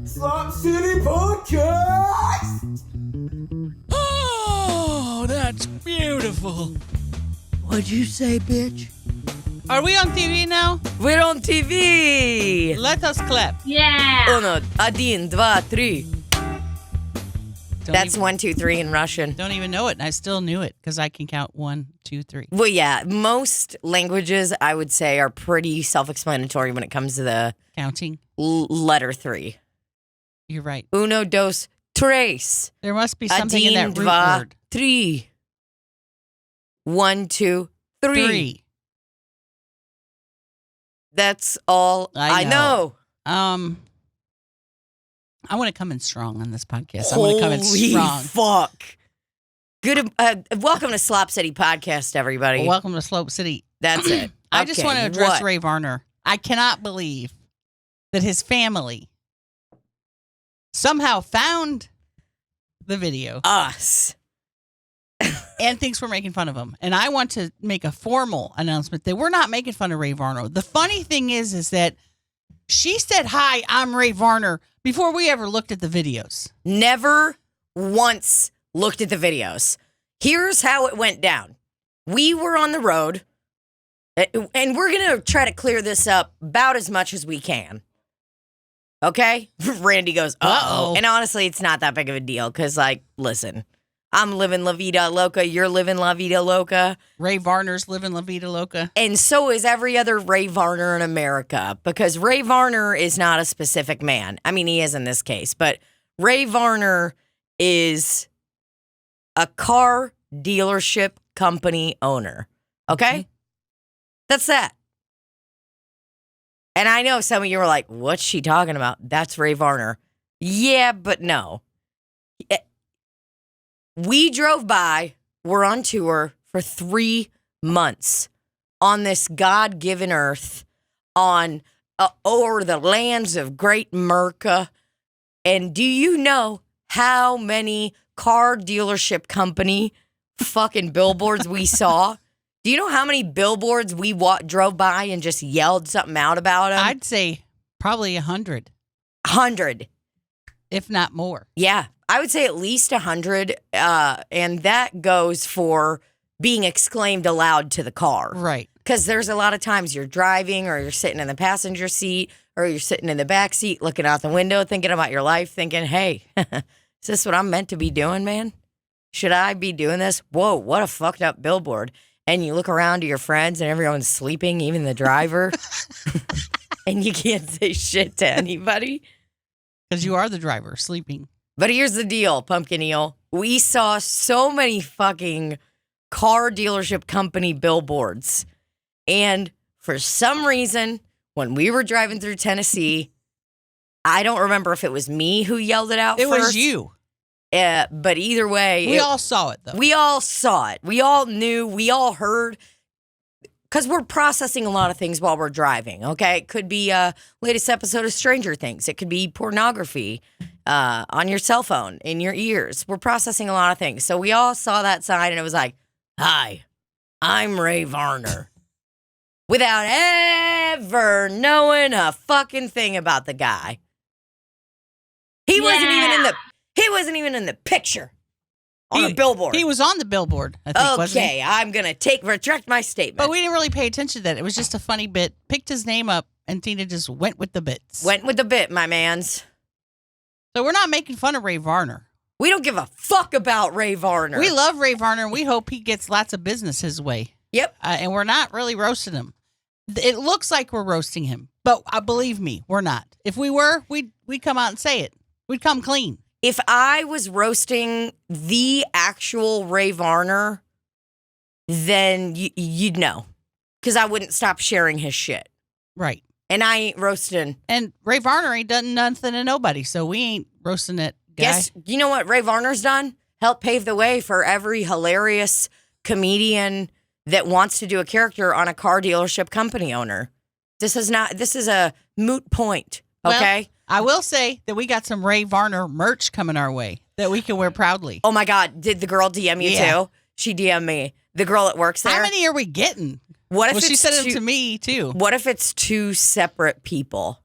Slop City Podcast! Oh, that's beautiful. What'd you say, bitch? Are we on TV now? We're on TV! Let us clap. Yeah. Uno, один, два, три. That's 1, 2, 3 in Russian. Don't even know it, and I still knew it because I can count 1, 2, 3. Well, yeah, most languages, I would say, are pretty self-explanatory when it comes to the Counting. letter 3. You're right. Uno, dos, tres. There must be something in Один, that root два, word. три. 1, 2, 3. 3. That's all I know. I want to come in strong on this podcast. I want to come in strong. Fuck. Good. Welcome to Slop City Podcast, everybody. Welcome to Slop City. That's it. I just Okay, want to address what? Ray Varner. I cannot believe that his family somehow found the video Us. and thinks we're making fun of him. And I want to make a formal announcement that we're not making fun of Ray Varner. The funny thing is that she said, "Hi, I'm Ray Varner," before we ever looked at the videos. Never once looked at the videos. Here's how it went down. We were on the road, and we're going to try to clear this up about as much as we can. Okay? Randy goes, uh-oh. And honestly, it's not that big of a deal because, like, listen, I'm living La Vida Loca. You're living La Vida Loca. Ray Varner's living La Vida Loca. And so is every other Ray Varner in America because Ray Varner is not a specific man. I mean, he is in this case, but Ray Varner is a car dealership company owner. Okay? Mm-hmm. That's that. And I know some of you are like, what's she talking about? That's Ray Varner. Yeah, but no. We drove by, we're on tour for 3 months on this God-given earth, on over the lands of Great America. And do you know how many car dealership company fucking billboards we saw? Do you know how many billboards we drove by and just yelled something out about them? I'd say probably 100. 100. If not more. Yeah, I would say at least 100, and that goes for being exclaimed aloud to the car. Right. Because there's a lot of times you're driving or you're sitting in the passenger seat or you're sitting in the back seat looking out the window thinking about your life, thinking, hey, is this what I'm meant to be doing, man? Should I be doing this? Whoa, what a fucked up billboard. And you look around to your friends and everyone's sleeping, even the driver, and you can't say shit to anybody. Because you are the driver, sleeping. But here's the deal, Pumpkin Eel. We saw so many fucking car dealership company billboards. And for some reason, when we were driving through Tennessee, I don't remember if it was me who yelled it out It first. was you. But either way. We all saw it, though. We all saw it. We all knew. We all heard. Because we're processing a lot of things while we're driving, okay? It could be latest episode of Stranger Things. It could be pornography on your cell phone, in your ears. We're processing a lot of things. So we all saw that sign, and it was like, hi, I'm Ray Varner. Without ever knowing a fucking thing about the guy. He wasn't even in the picture. On a billboard. He was on the billboard, I think, wasn't he? Okay, I'm going to retract my statement. But we didn't really pay attention to that. It was just a funny bit. Picked his name up, and Tina just went with the bits. Went with the bit, my mans. So we're not making fun of Ray Varner. We don't give a fuck about Ray Varner. We love Ray Varner, and we hope he gets lots of business his way. Yep. And we're not really roasting him. It looks like we're roasting him, but believe me, we're not. If we were, we'd come out and say it. We'd come clean. If I was roasting the actual Ray Varner, then you'd know. Because I wouldn't stop sharing his shit. Right. And I ain't roasting. And Ray Varner ain't done nothing to nobody, so we ain't roasting that guy. Guess, you know what Ray Varner's done? Helped pave the way for every hilarious comedian that wants to do a character on a car dealership company owner. This is a moot point, okay? Well, I will say that we got some Ray Varner merch coming our way that we can wear proudly. Oh my God, did the girl DM you too? She DM'd me. The girl that works there. How many are we getting? What if she sent them to me too. What if it's 2 separate people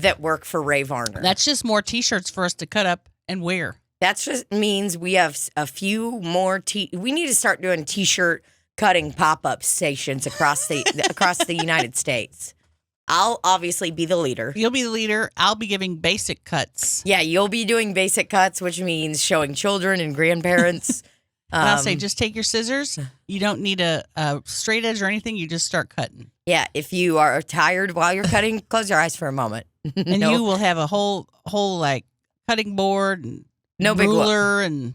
that work for Ray Varner. That's just more T-shirts for us to cut up and wear. That just means we have a few more we need to start doing T-shirt cutting pop-up stations across the United States. I'll obviously be the leader. You'll be the leader. I'll be giving basic cuts. Yeah, you'll be doing basic cuts, which means showing children and grandparents. And I'll say, just take your scissors. You don't need a straight edge or anything. You just start cutting. Yeah, if you are tired while you're cutting, close your eyes for a moment. And you will have a whole like cutting board and no big ruler. And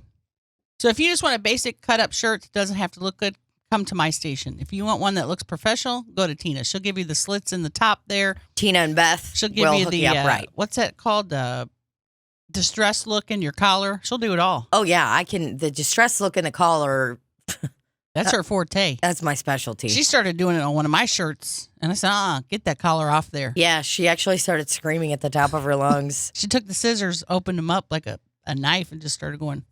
so if you just want a basic cut up shirt that doesn't have to look good, come to my station. If you want one that looks professional, go to Tina. She'll give you the slits in the top there. Tina and Beth. She'll give you the right. What's that called? Distress look in your collar. She'll do it all. Oh yeah, I can. The distress look in the collar. That's her forte. That's my specialty. She started doing it on one of my shirts, and I said, get that collar off there. Yeah, she actually started screaming at the top of her lungs. She took the scissors, opened them up like a knife, and just started going.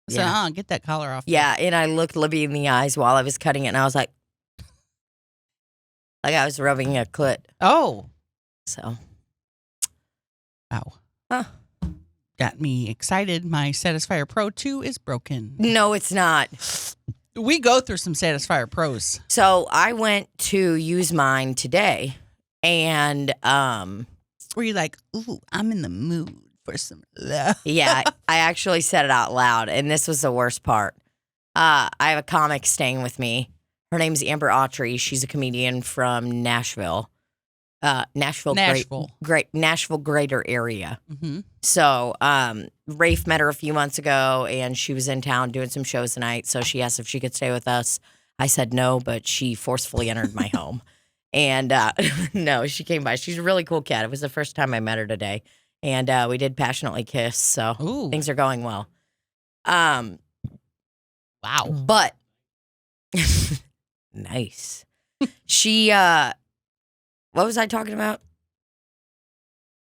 I said, get that collar off. Yeah, and I looked Libbie in the eyes while I was cutting it, and I was like I was rubbing a clit. Oh. So. Wow. Huh. Got me excited. My Satisfier Pro 2 is broken. No, it's not. We go through some Satisfier Pros. So I went to use mine today, and were you like, ooh, I'm in the mood for some love? Yeah, I actually said it out loud, and this was the worst part. I have a comic staying with me. Her name's Amber Autry. She's a comedian from Nashville. Nashville greater area. Mm-hmm. So Rafe met her a few months ago, and she was in town doing some shows tonight. So she asked if she could stay with us. I said no, but she forcefully entered my home. And no, she came by. She's a really cool cat. It was the first time I met her today, and we did passionately kiss. So things are going well. Wow. But nice. She what was I talking about?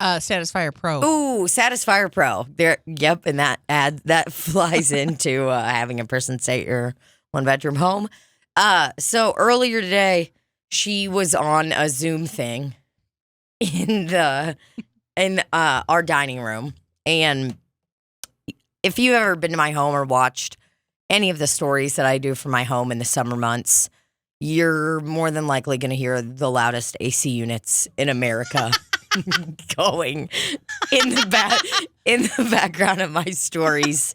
Satisfier Pro. Ooh, Satisfier Pro. There, yep, and that flies into having a person stay at your one-bedroom home. So earlier today, she was on a Zoom thing in our dining room, and if you've ever been to my home or watched any of the stories that I do from my home in the summer months, you're more than likely going to hear the loudest AC units in America going in the background of my stories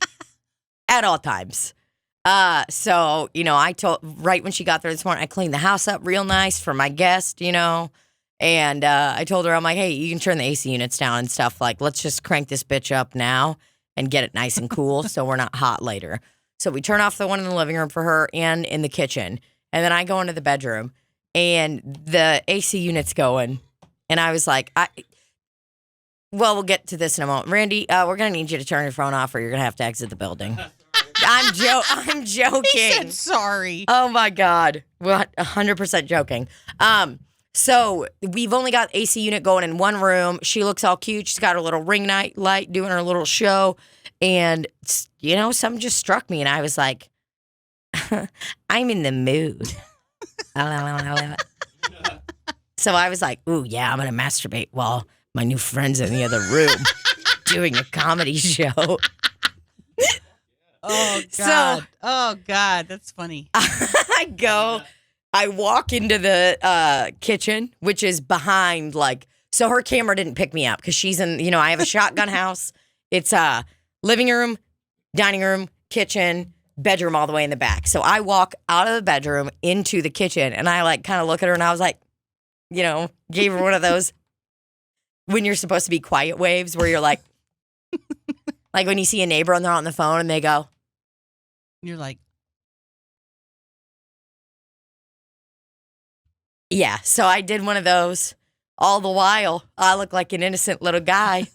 at all times. So, I told right when she got there this morning, I cleaned the house up real nice for my guest, and I told her, I'm like, hey, you can turn the AC units down and stuff. Like, let's just crank this bitch up now and get it nice and cool so we're not hot later. So we turn off the one in the living room for her and in the kitchen. And then I go into the bedroom, and the AC unit's going. And I was like, we'll get to this in a moment. Randy, we're going to need you to turn your phone off, or you're going to have to exit the building. I'm joking. He said sorry. Oh, my God. Well, 100% joking. So we've only got AC unit going in one room. She looks all cute. She's got her little ring light doing her little show. And, something just struck me, and I was like, I'm in the mood. So I was like, ooh, yeah, I'm going to masturbate while my new friend's in the other room doing a comedy show. Oh, God. Oh, God. That's funny. I walk into the kitchen, which is behind, so her camera didn't pick me up because she's in, I have a shotgun house. It's living room, dining room, kitchen, bedroom all the way in the back. So I walk out of the bedroom into the kitchen, and I kind of look at her, and I was like, gave her one of those when you're supposed to be quiet waves where you're like when you see a neighbor and they're on the phone and they go. You're like. Yeah. So I did one of those. All the while, I look like an innocent little guy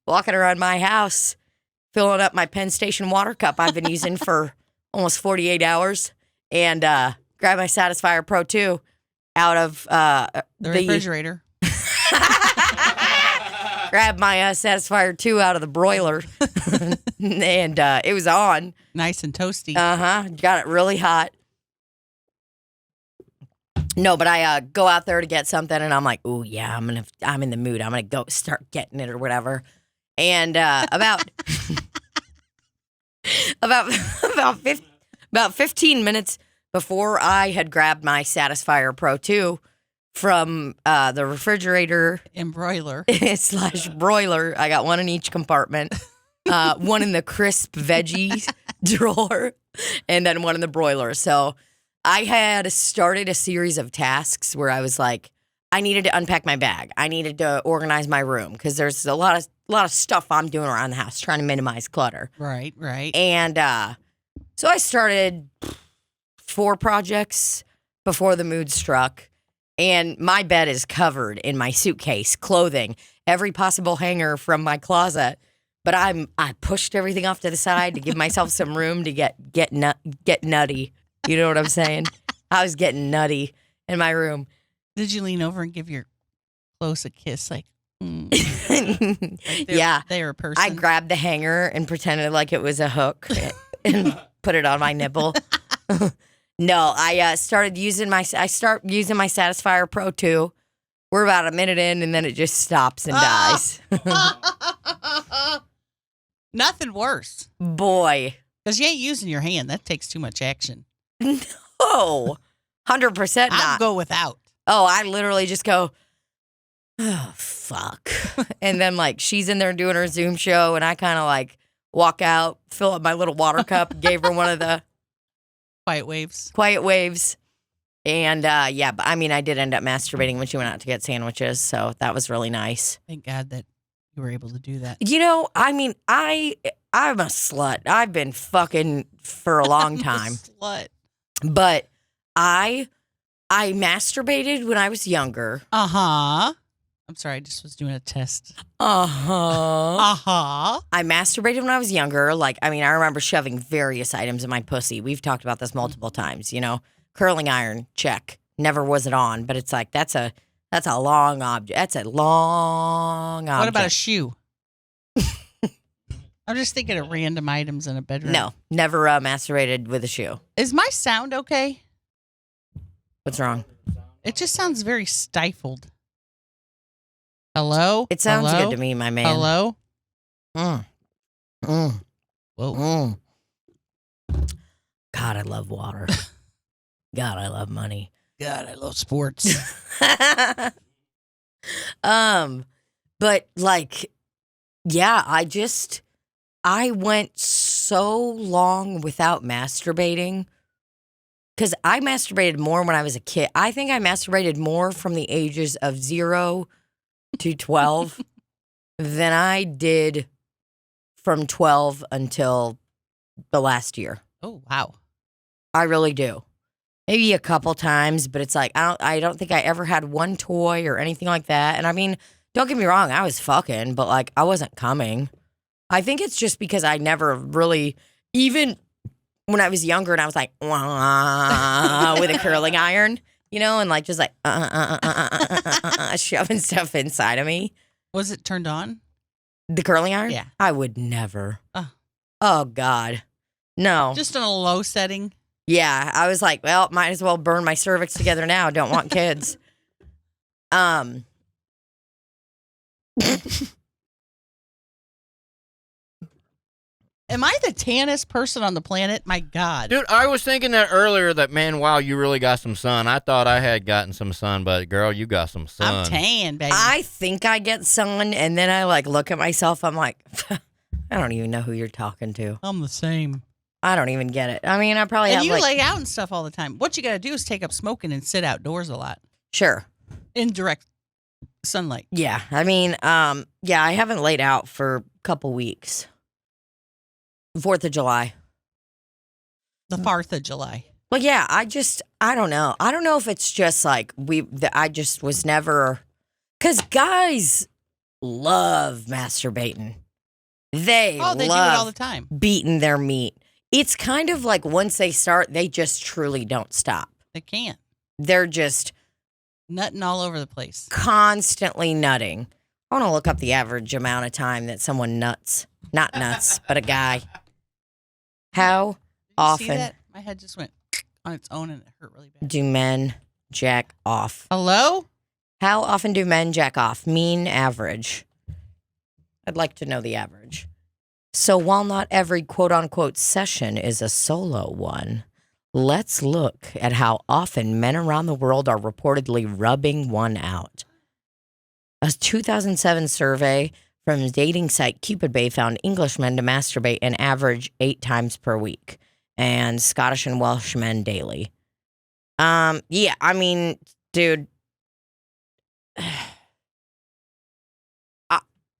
walking around my house, filling up my Penn Station water cup I've been using for almost 48 hours, and grab my Satisfier Pro 2 out of the refrigerator. Grab my Satisfier 2 out of the broiler, and it was on. Nice and toasty. Got it really hot. No, but I go out there to get something, and I'm like, "Ooh, yeah, I'm in the mood. I'm gonna go start getting it or whatever." And about about 15 minutes before I had grabbed my Satisfier Pro 2 from the refrigerator and broiler / broiler, I got one in each compartment. One in the crisp veggies drawer, and then one in the broiler. So I had started a series of tasks where I was like, I needed to unpack my bag. I needed to organize my room because there's a lot of stuff I'm doing around the house, trying to minimize clutter. Right. And so I started 4 projects before the mood struck, and my bed is covered in my suitcase, clothing, every possible hanger from my closet. But I pushed everything off to the side to give myself some room to get nutty. You know what I'm saying? I was getting nutty in my room. Did you lean over and give your clothes a kiss? Like, yeah. They're a person. I grabbed the hanger and pretended like it was a hook and put it on my nipple. No, I started using my Satisfier Pro 2. We're about a minute in, and then it just stops and dies. Nothing worse. Boy. Because you ain't using your hand. That takes too much action. No. 100% not. I'll go without. Oh, I literally just go, oh, fuck. And then, like, she's in there doing her Zoom show, and I kind of, like, walk out, fill up my little water cup, gave her one of the quiet waves. And, yeah, but I mean, I did end up masturbating when she went out to get sandwiches, so that was really nice. Thank God that you were able to do that. You know, I mean, I'm a slut. I've been fucking for a long time. Slut. But I masturbated when I was younger. Uh-huh. I'm sorry, I just was doing a test. Uh-huh. Uh-huh. I masturbated when I was younger. Like, I mean, I remember shoving various items in my pussy. We've talked about this multiple times, you know. Curling iron, check. Never was it on, but it's like, that's a long object. That's a long object. What about a shoe? I'm just thinking of random items in a bedroom. No, never masturbated with a shoe. Is my sound okay? What's wrong? It just sounds very stifled. Hello? It sounds Hello? good to me, my man. Hello? Whoa. God, I love water. God, I love money. God, I love sports. But like, yeah, I went so long without masturbating because I masturbated more when I was a kid. I think I masturbated more from the ages of 0 to 12 than I did from 12 until the last year. Oh, wow. I really do. Maybe a couple times, but it's like I don't think I ever had one toy or anything like that. And I mean, don't get me wrong, I was fucking, but like I wasn't coming. I think it's just because I never really, even when I was younger and I was like wah, with a curling iron, you know, and like just like shoving stuff inside of me. Was it turned on? The curling iron? Yeah. I would never. Oh God, no. Just on a low setting. Yeah, I was like, well, might as well burn my cervix together now. Don't want kids. Am I the tannest person on the planet? My God. Dude, I was thinking that earlier that, man, wow, you really got some sun. I thought I had gotten some sun, but girl, you got some sun. I'm tan, baby. I think I get sun, and then I like look at myself. I'm like, I don't even know who you're talking to. I'm the same. I don't even get it. I mean, I probably And have you like, lay out and stuff all the time. What you got to do is take up smoking and sit outdoors a lot sure. in direct sunlight. Yeah, I mean, yeah, I haven't laid out for a couple weeks. 4th of July. The 4th of July. But yeah, I don't know. I don't know if it's just like I just was never, because guys love masturbating. They do it all the time. Beating their meat. It's kind of like once they start, they just truly don't stop. They can't. They're just Nutting all over the place. constantly nutting. I want to look up the average amount of time that someone nuts. Not nuts, but a guy. How Did you see often that? My head just went on its own and it hurt really bad. do men jack off? Hello? How often do men jack off? Mean, average. I'd like to know the average. So while not every quote-unquote session is a solo one, let's look at how often men around the world are reportedly rubbing one out. A 2007 survey from dating site Cupid Bay found Englishmen to masturbate an average 8 times per week, and Scottish and Welsh men daily. Yeah, I mean, dude,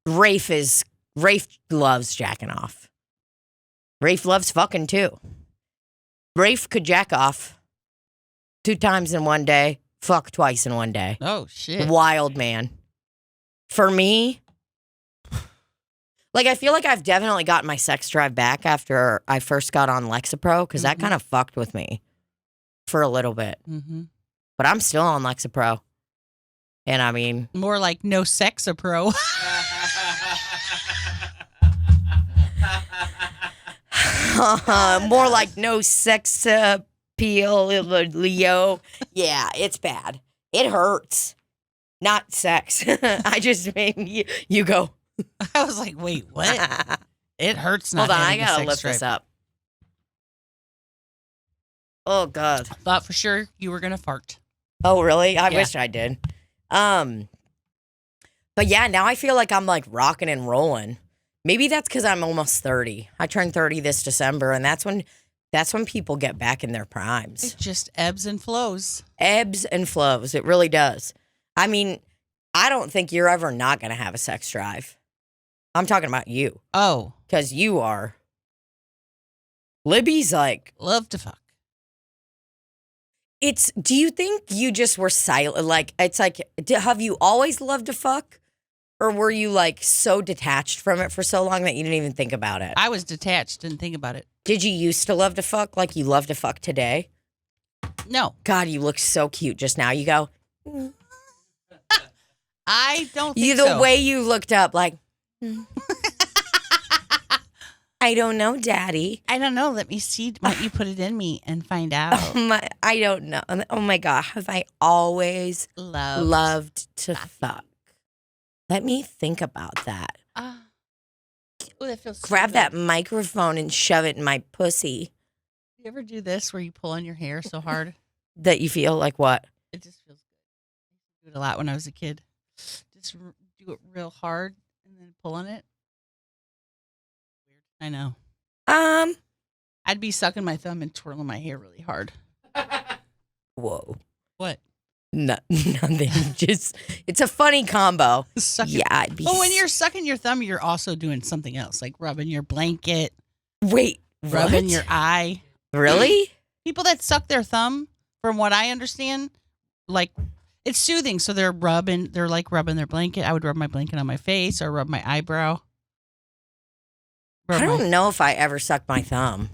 Rafe loves jacking off. Rafe loves fucking too. Rafe could jack off 2 times in one day, fuck twice in one day. Oh, shit. Wild man. For me, like, I feel like I've definitely gotten my sex drive back after I first got on Lexapro, because that kind of fucked with me for a little bit. Mm-hmm. But I'm still on Lexapro. And I mean... More like no sex a pro. More like no sex appeal, Leo. Yeah, it's bad. It hurts. Not sex. I just made you go. I was like, wait, what? It hurts not Hold on, I having a gotta sex lift this drive. up. Oh, God. Thought for sure you were going to fart. Oh, really? I Yeah. wish I did. But yeah, now I feel like I'm like rocking and rolling. Maybe that's because I'm almost 30. I turned 30 this December, and that's when people get back in their primes. It just ebbs and flows. Ebbs and flows. It really does. I mean, I don't think you're ever not going to have a sex drive. I'm talking about you, Oh, because you are. Libbie's like, love to fuck. do you think you just were silent? Like, it's like, have you always loved to fuck? Or were you like so detached from it for so long that you didn't even think about it? I was detached, didn't think about it. Did you used to love to fuck like you love to fuck today? No, God, you look so cute just now. You go, I don't think the so. way you looked up, like, I don't know, Daddy. I don't know. Let me see. Might you put it in me and find out? I don't know. Oh my God, have I always loved to fuck? Let me think about that. Oh, that feels so Grab good. that microphone and shove it in my pussy. You ever do this where you pull on your hair so hard? That you feel like what? It just feels good. I did it a lot when I was a kid. Just do it real hard and then pull on it. Weird. I know. I'd be sucking my thumb and twirling my hair really hard. Whoa. What? No, nothing. Just, it's a funny combo. Sucking. Yeah, I'd be. But when you're sucking your thumb, you're also doing something else, like rubbing your blanket, Wait, rubbing what? your eye. Really? People that suck their thumb, from what I understand, like it's soothing. So they're like rubbing their blanket. I would rub my blanket on my face or rub my eyebrow. I don't know if I ever sucked my thumb.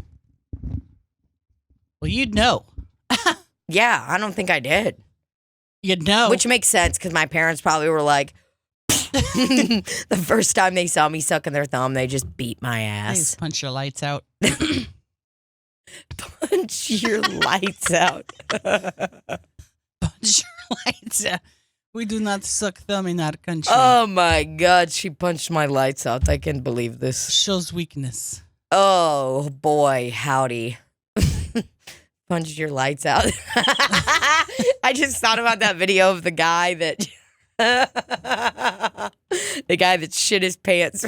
Well, you'd know. Yeah, I don't think I did. You'd know. Which makes sense because my parents probably were like, the first time they saw me sucking their thumb, they just beat my They ass. just punch your lights out. Punch your lights out. Punch your lights out. We do not suck thumb in our country. Oh my God, she punched my lights out. I can't believe this. Shows weakness. Oh boy, howdy. Punched your lights out. I just thought about that video of the guy that shit his pants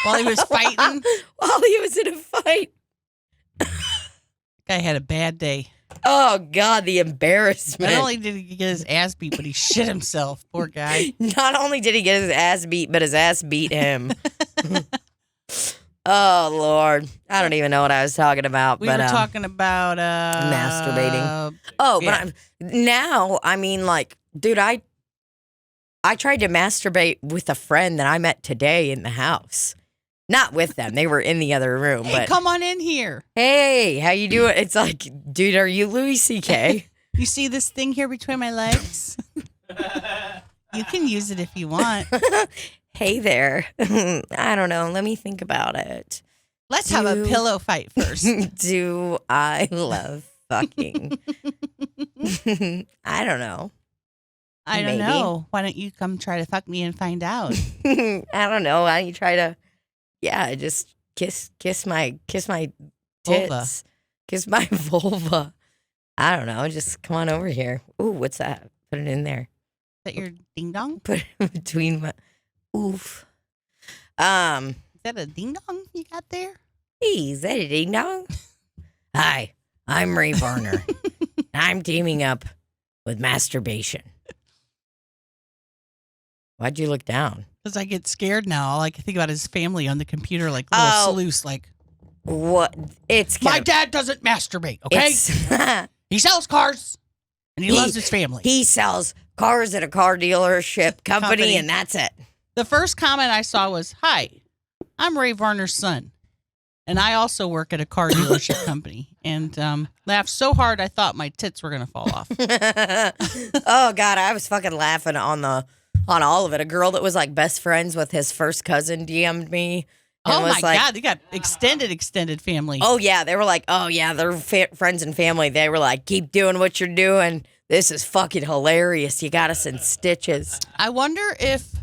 While he was fighting, while he was in a fight. guy had a bad day. Oh God, the embarrassment. Not only did he get his ass beat, but he shit himself. Poor guy. Not only did he get his ass beat, but his ass beat him. Oh Lord, I don't even know what I was talking about. We but were talking about masturbating. Oh, yeah. but now, I mean, like, dude, I tried to masturbate with a friend that I met today in the house. Not with them; they were in the other room. Hey, but come on in here. hey, how you doing? It's like, dude, are you Louis C.K.? You see this thing here between my legs? You can use it if you want. Hey there. I don't know. Let me think about it. Let's have a pillow fight first. Do I love fucking. I don't know. I don't Maybe. know. Why don't you come try to fuck me and find out? I don't know. Why don't you try to, just kiss my Vulva. tits, kiss my vulva. I don't know. Just come on over here. Ooh, what's that? Put it in there. Is that your ding dong? Put it between my. Oof. Is that a ding dong you got there? Hey, is that a ding dong? Hi, I'm Ray Varner. I'm teaming up with Masturbation. Why'd you look down? Because I get scared now. All I can think about is family on the computer, like little sleuths. Like, What? It's my dad doesn't masturbate, okay? He sells cars, and he loves his family. He sells cars at a car dealership company, and that's it. The first comment I saw was, "Hi, I'm Ray Varner's son, and I also work at a car dealership company." And laughed so hard I thought my tits were gonna fall off. Oh God, I was fucking laughing on all of it. A girl that was like best friends with his first cousin DM'd me. And Oh was my like, God, they got extended family. Oh yeah, they were like, oh yeah, they're friends and family. They were like, keep doing what you're doing. This is fucking hilarious. You got us in stitches. I wonder if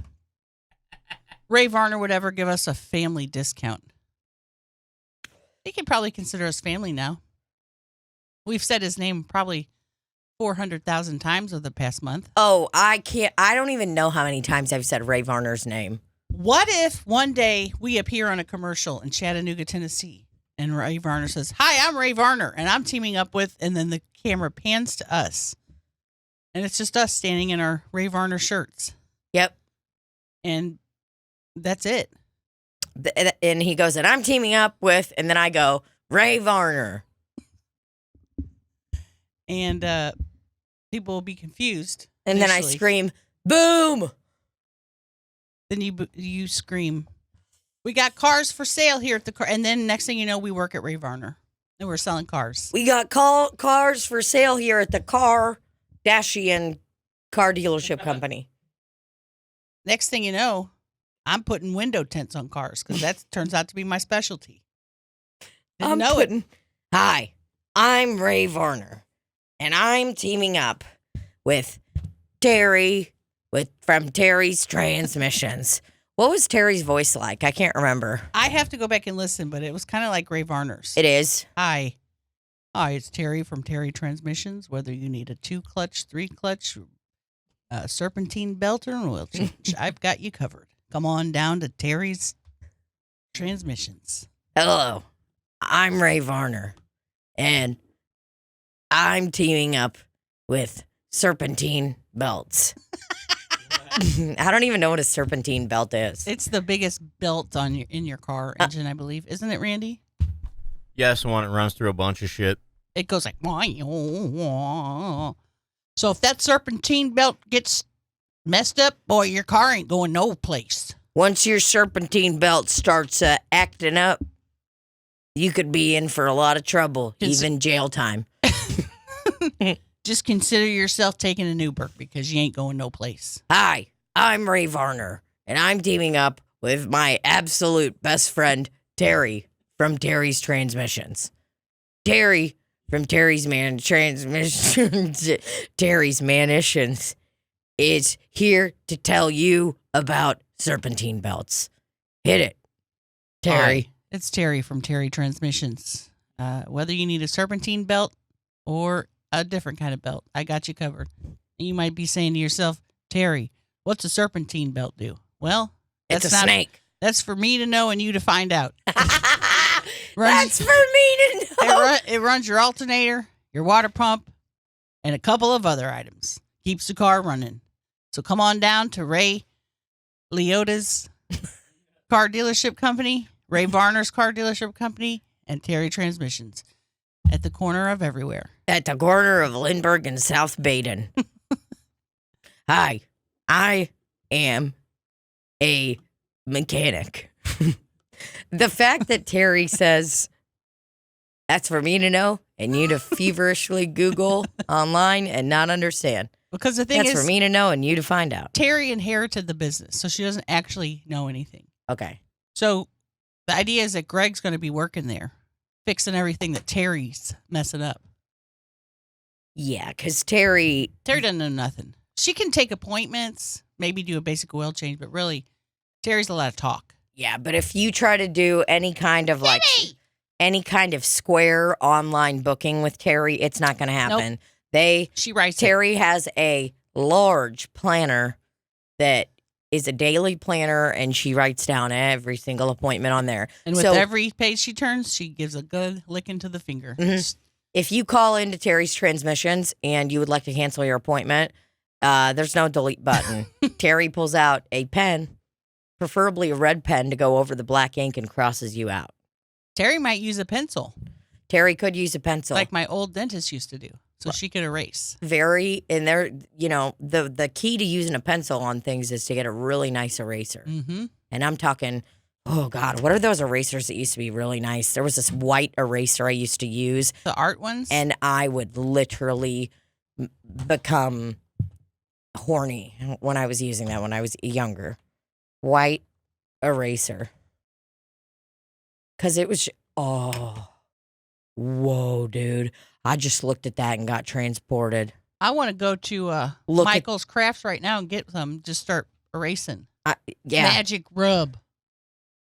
Ray Varner would ever give us a family discount. He could probably consider us family now. We've said his name probably 400,000 times over the past month. Oh, I don't even know how many times I've said Ray Varner's name. What if one day we appear on a commercial in Chattanooga, Tennessee, and Ray Varner says, "Hi, I'm Ray Varner, and I'm teaming up with," and then the camera pans to us, and it's just us standing in our Ray Varner shirts. Yep. And that's it. And he goes, and I'm teaming up with, and then I go, Ray Varner. And people will be confused. And then I initially. scream, boom. Then you scream, "We got cars for sale here at the car." And then next thing you know, we work at Ray Varner and we're selling cars. We got cars for sale here at the Kardashian car dealership company. Next thing you know, I'm putting window tints on cars because that turns out to be my specialty. Didn't know it. Hi, I'm Ray Varner, and I'm teaming up with Terry from Terry's Transmissions. What was Terry's voice like? I can't remember. I have to go back and listen, but it was kind of like Ray Varner's. It is. Hi, it's Terry from Terry Transmissions. Whether you need a 2-clutch, 3-clutch, serpentine belt or an oil change, I've got you covered. Come on down to Terry's Transmissions. Hello, I'm Ray Varner, and I'm teaming up with serpentine belts. I don't even know what a serpentine belt is. It's the biggest belt in your car engine, I believe. Isn't it, Randy? Yes, the one that runs through a bunch of shit. It goes like, so if that serpentine belt gets messed up, boy, your car ain't going no place. Once your serpentine belt starts acting up, you could be in for a lot of trouble, even jail time. Just consider yourself taking an Uber because you ain't going no place. Hi, I'm Ray Varner, and I'm teaming up with my absolute best friend, Terry, from Terry's Transmissions. Terry from Terry's Terry's Manitions is here to tell you about serpentine belts. Hit it, Terry. Hi, it's Terry from Terry Transmissions. Whether you need a serpentine belt or a different kind of belt, I got you covered. You might be saying to yourself, "Terry, what's a serpentine belt do?" Well, It's a snake. That's for me to know and you to find out. That's for me to know. It runs your alternator, your water pump, and a couple of other items. Keeps the car running. So come on down to Ray Liotta's car dealership company, Ray Varner's car dealership company, and Terry Transmissions at the corner of everywhere. At the corner of Lindbergh and South Baden. Hi, I am a mechanic. The fact that Terry says that's for me to know and you to feverishly Google online and not understand. Because the thing That's is, for me to know and you to find out. Terry inherited the business, so she doesn't actually know anything. Okay. So the idea is that Greg's going to be working there, fixing everything that Terry's messing up. Yeah, because Terry doesn't know nothing. She can take appointments, maybe do a basic oil change, but really, Terry's a lot of talk. Yeah, but if you try to do any kind of square online booking with Terry, it's not going to happen. She writes Terry has a large planner that is a daily planner, and she writes down every single appointment on there. And with every page she turns, she gives a good lick into the finger. Mm-hmm. If you call into Terry's Transmissions and you would like to cancel your appointment, there's no delete button. Terry pulls out a pen, preferably a red pen, to go over the black ink and crosses you out. Terry might use a pencil. Terry could use a pencil. Like my old dentist used to do. So she could erase. And the key to using a pencil on things is to get a really nice eraser. Mm-hmm. And I'm talking, oh God, what are those erasers that used to be really nice? There was this white eraser I used to use. The art ones? And I would literally become horny when I was using that when I was younger. White eraser. Because it was, whoa, dude. I just looked at that and got transported. I want to go to Michael's Crafts right now and get some. Just start erasing. Yeah. Magic rub.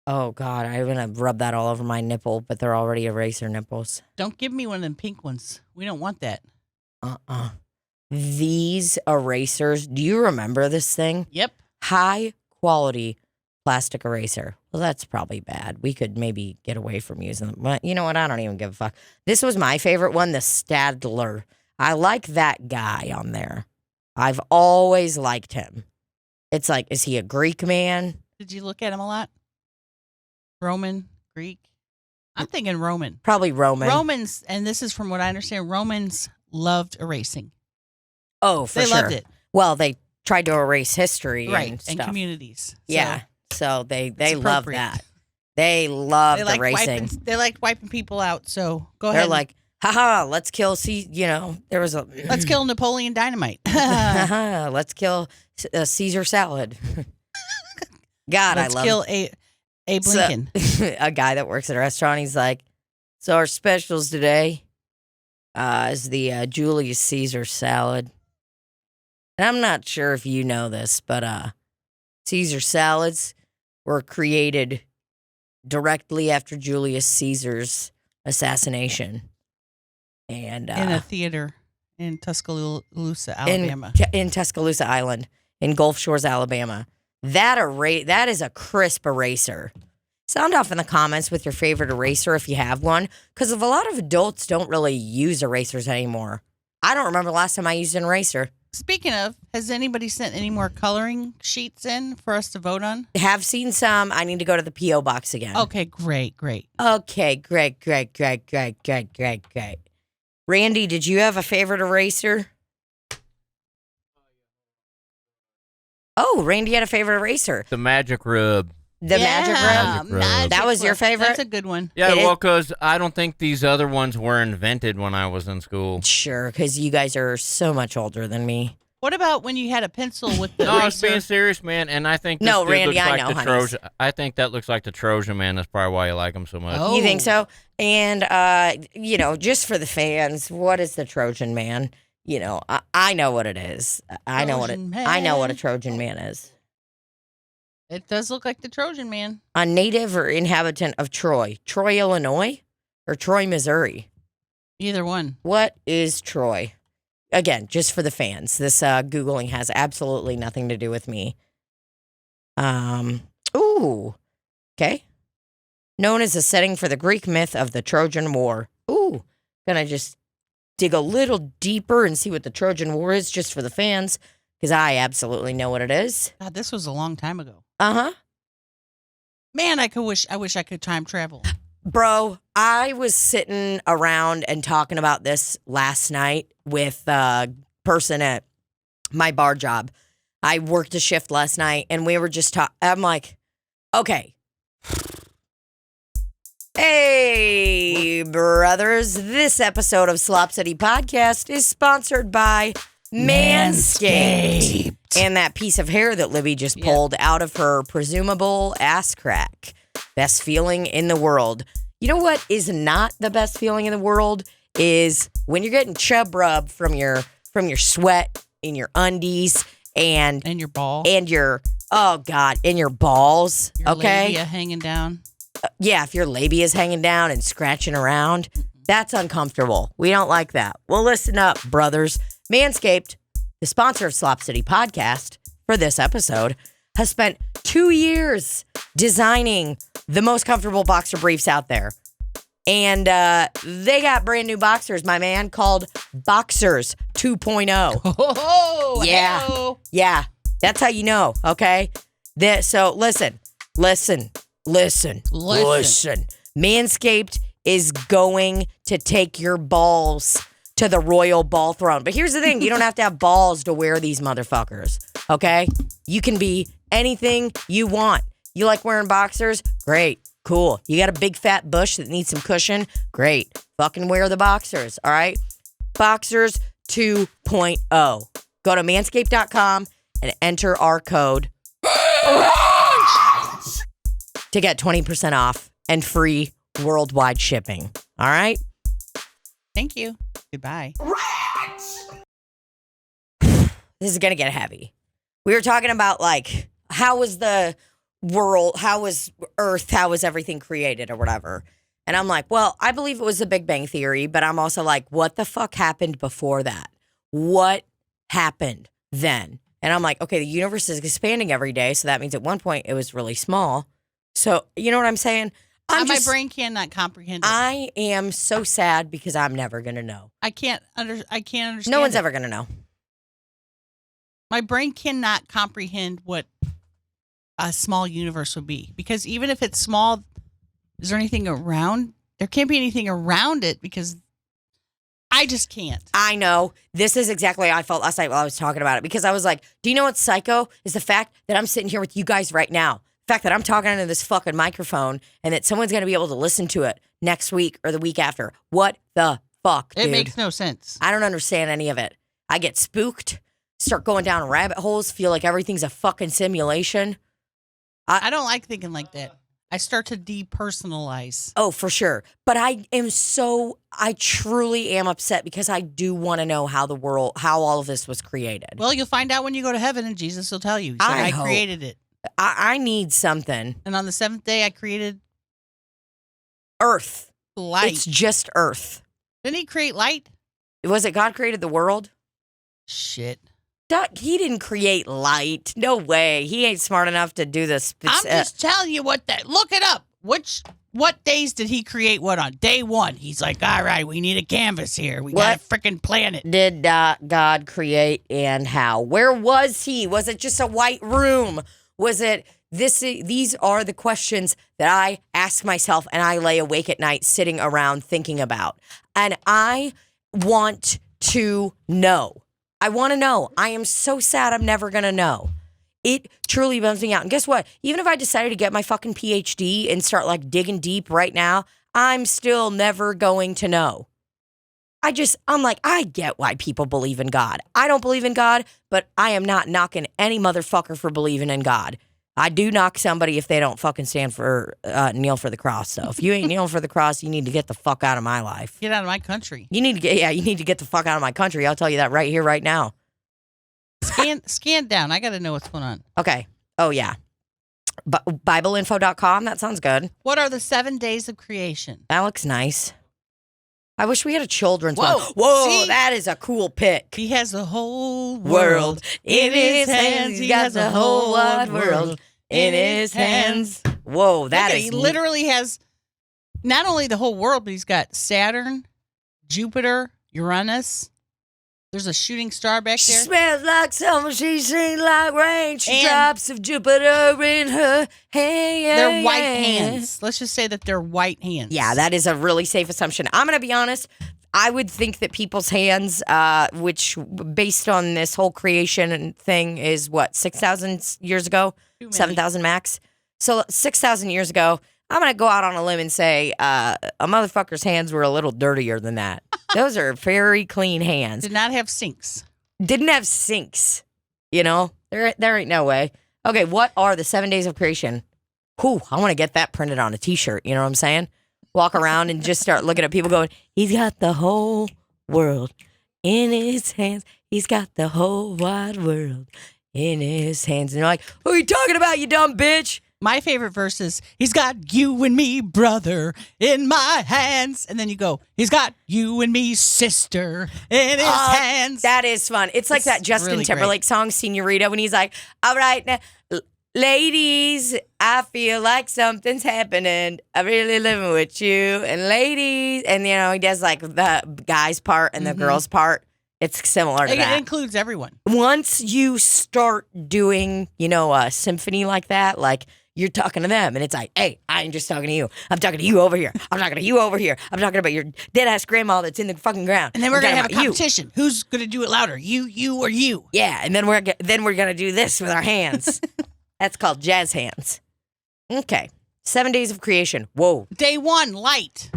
Oh, God. I'm going to rub that all over my nipple, but they're already eraser nipples. Don't give me one of them pink ones. We don't want that. These erasers, do you remember this thing? Yep. High quality plastic eraser. Well, that's probably bad. We could maybe get away from using them. But you know what? I don't even give a fuck. This was my favorite one, the Stadler. I like that guy on there. I've always liked him. It's like, is he a Greek man? Did you look at him a lot? Roman, Greek? I'm thinking Roman. Probably Roman. Romans, and this is from what I understand, Romans loved erasing. Oh, for sure. They loved it. Well, they tried to erase history and stuff. And communities. Yeah. So they love that. They love the racing. They liked wiping people out. So go ahead. They're like, haha, let's kill. There was a let's kill Napoleon Dynamite. Let's kill Caesar salad. God, let's I love. Kill a Blinken. So, a guy that works at a restaurant. He's like, so our specials today is the Julius Caesar salad. And I'm not sure if you know this, but Caesar salads were created directly after Julius Caesar's assassination. And in a theater in Tuscaloosa, Alabama. In Tuscaloosa Island, in Gulf Shores, Alabama. That is a crisp eraser. Sound off in the comments with your favorite eraser if you have one, because a lot of adults don't really use erasers anymore. I don't remember the last time I used an eraser. Speaking of, has anybody sent any more coloring sheets in for us to vote on? Have seen some. I need to go to the P.O. box again. Okay, great. Okay, great. Randy, did you have a favorite eraser? Oh, Randy had a favorite eraser. The Magic Rub. Magic rub? That was your favorite? That's a good one. Yeah, well, because I don't think these other ones were invented when I was in school. Sure, because you guys are so much older than me. What about when you had a pencil with the No, I eraser? was being serious, man, and I think this dude Randy, looks I like know, the honeys. Trojan. I think that looks like the Trojan man. That's probably why you like him so much. Oh. You think so? And, just for the fans, what is the Trojan man? I know what it is. I know what a Trojan man is. It does look like the Trojan man. A native or inhabitant of Troy. Troy, Illinois? Or Troy, Missouri? Either one. What is Troy? Again, just for the fans. This Googling has absolutely nothing to do with me. Ooh. Okay. Known as a setting for the Greek myth of the Trojan War. Ooh. Gonna just dig a little deeper and see what the Trojan War is just for the fans, because I absolutely know what it is. God, this was a long time ago. Uh-huh. Man, I wish I could time travel. Bro, I was sitting around and talking about this last night with a person at my bar job. I worked a shift last night, and we were just talking. I'm like, okay. Hey, brothers. This episode of Slop City Podcast is sponsored by Manscaped. And that piece of hair that Libbie just pulled out of her presumable ass crack. Best feeling in the world. You know what is not the best feeling in the world? is when you're getting chub rub from your sweat in your undies and your ball. and your and your balls. Your okay. labia hanging down. Yeah, if your labia is hanging down and scratching around, that's uncomfortable. We don't like that. Well, listen up, brothers. Manscaped, the sponsor of Slop City Podcast for this episode, has spent 2 years designing the most comfortable boxer briefs out there. And they got brand new boxers, my man, called Boxers 2.0. Oh, Yeah. hello. Yeah, that's how you know, okay? So listen. Manscaped is going to take your balls to the royal ball throne. But here's the thing. You don't have to have balls to wear these motherfuckers, okay? You can be anything you want. You like wearing boxers? Great. Cool. You got a big fat bush that needs some cushion? Great. Fucking wear the boxers, all right? Boxers 2.0. Go to manscaped.com and enter our code to get 20% off and free worldwide shipping. All right? Thank you. Goodbye. This is going to get heavy. We were talking about, like, how was the world, how was Earth, how was everything created or whatever. And I'm like, well, I believe it was the Big Bang Theory, but I'm also like, what the fuck happened before that? What happened then? And I'm like, okay, the universe is expanding every day, so that means at one point it was really small. So, you know what I'm saying? My brain cannot comprehend it. I am so sad because I'm never going to know. I can't understand. No one's it. ever going to know. My brain cannot comprehend what a small universe would be, because even if it's small, is there anything around? There can't be anything around it because I just can't. I know. This is exactly how I felt last night while I was talking about it, because I was like, do you know what's psycho? Is the fact that I'm sitting here with you guys right now. The fact that I'm talking into this fucking microphone and that someone's going to be able to listen to it next week or the week after. What the fuck, dude? It makes no sense. I don't understand any of it. I get spooked, start going down rabbit holes, feel like everything's a fucking simulation. I don't like thinking like that. I start to depersonalize. Oh, for sure. But I truly am upset because I do want to know how all of this was created. Well, you'll find out when you go to heaven, and Jesus will tell you. He said, I created it. I need something. And on the seventh day, I created Earth. light. It's just Earth. Didn't he create light? Was it God created the world? Shit. He didn't create light. No way. He ain't smart enough to do this. I'm just telling you look it up. What days did he create what on? Day one. He's like, all right, we need a canvas here. We got a freaking planet. Did God create and how? Where was he? Was it just a white room? Was it this? These are the questions that I ask myself and I lay awake at night sitting around thinking about. And I want to know. I want to know. I am so sad I'm never going to know. It truly bums me out. And guess what? Even if I decided to get my fucking PhD and start like digging deep right now, I'm still never going to know. I'm like, I get why people believe in God. I don't believe in God, but I am not knocking any motherfucker for believing in God. I do knock somebody if they don't fucking kneel for the cross. So if you ain't kneeling for the cross, you need to get the fuck out of my life. Get out of my country. You need to get the fuck out of my country. I'll tell you that right here, right now. Scan down. I got to know what's going on. Okay. Oh, yeah. BibleInfo.com. That sounds good. What are the 7 days of creation? That looks nice. I wish we had a children's Whoa. one. Whoa, See? that is a cool pick. He has the whole World in his hands. He has the whole wide world in his hands. Whoa, He literally has not only the whole world, but he's got Saturn, Jupiter, Uranus. There's a shooting star back She there. smells like summer, she sings like rain. She And- drops of Jupiter in her hand. They're white hands. Let's just say that they're white hands. Yeah, that is a really safe assumption. I'm going to be honest. I would think that people's hands, which based on this whole creation thing is what, 6,000 years ago? Too many. 7,000 max? So 6,000 years ago, I'm going to go out on a limb and say a motherfucker's hands were a little dirtier than that. Those are very clean hands. Did not have sinks. Didn't have sinks. You know, there ain't no way. Okay, what are the 7 days of creation? Whew, I want to get that printed on a t-shirt. You know what I'm saying? walk around and just start looking at people going, he's got the whole world in his hands. He's got the whole wide world in his hands. And you're like, who are you talking about, you dumb bitch? My favorite verse is, he's got you and me, brother, in my hands. And then you go, he's got you and me, sister, in his hands. That is fun. It's like that Justin really Timberlake song, Senorita, when he's like, all right, now, ladies, I feel like something's happening. I'm really living with you. And ladies, and he does like the guy's part and the girl's part. It's similar to that. It includes everyone. Once you start doing, a symphony like that, like you're talking to them and it's like, hey, I ain't just talking to you. I'm talking to you over here. I'm talking to you over here. I'm talking about your dead ass grandma that's in the fucking ground. And then we're going to have a competition. Who's going to do it louder? You, or you? Yeah. And then we're going to do this with our hands. That's called jazz hands. Okay. 7 days of creation. Whoa. Day 1, light.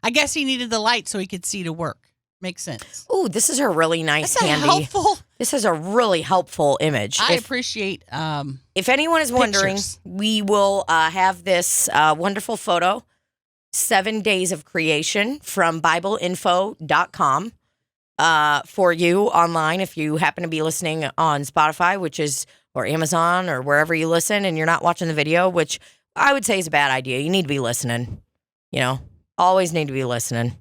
I guess he needed the light so he could see to work. Makes sense. Ooh, this is a really nice, That's handy. helpful. This is a really helpful image. I appreciate. If anyone is wondering, pictures. we will have this wonderful photo, 7 days of creation from BibleInfo.com for you online. If you happen to be listening on Spotify, or Amazon or wherever you listen, and you're not watching the video, which I would say is a bad idea. You need to be listening. Always need to be listening.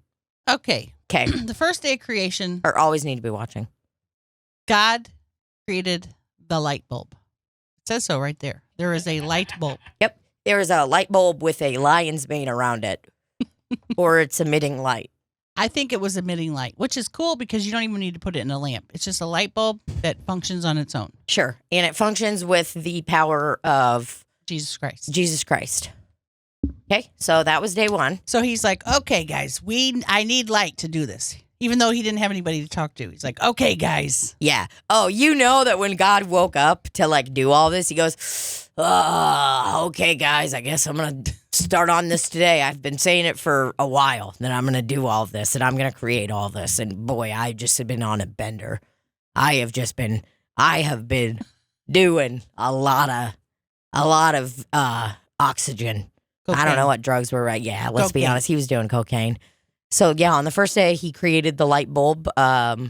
Okay. Okay. The first day of creation, Or always need to be watching. God created the light bulb. It says so right there. There is a light bulb. Yep. There is a light bulb with a lion's mane around it. Or it's emitting light. I think it was emitting light, which is cool because you don't even need to put it in a lamp. It's just a light bulb that functions on its own. Sure. And it functions with the power of Jesus Christ. Jesus Christ. Okay. So that was day 1. So he's like, okay, guys, I need light to do this. Even though he didn't have anybody to talk to. He's like, okay, guys. Yeah. Oh, you know that when God woke up to do all this, he goes, okay, guys, I guess I'm going to start on this today. I've been saying it for a while that I'm going to do all this and I'm going to create all this. And boy, I just have been on a bender. I have been doing a lot of oxygen. Cocaine. I don't know what drugs were right. Yeah, let's be Cocaine. honest. He was doing cocaine. So yeah, on the first day, he created the light bulb. So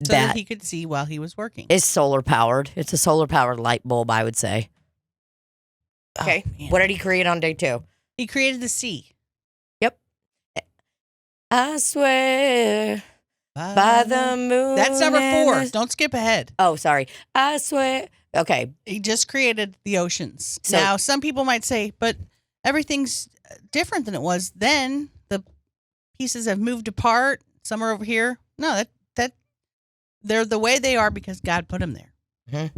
that he could see while he was working. Is solar powered. It's a solar powered light bulb, I would say. Okay. Oh, What did he create on day 2? He created the sea. Yep. I swear by the moon. That's number 4. and the- Don't skip ahead. Oh, sorry. I swear. Okay. He just created the oceans. So- now, some people might say, but everything's different than it was then. The pieces have moved apart. Some are over here. No, that they're the way they are because God put them there. Mm-hmm.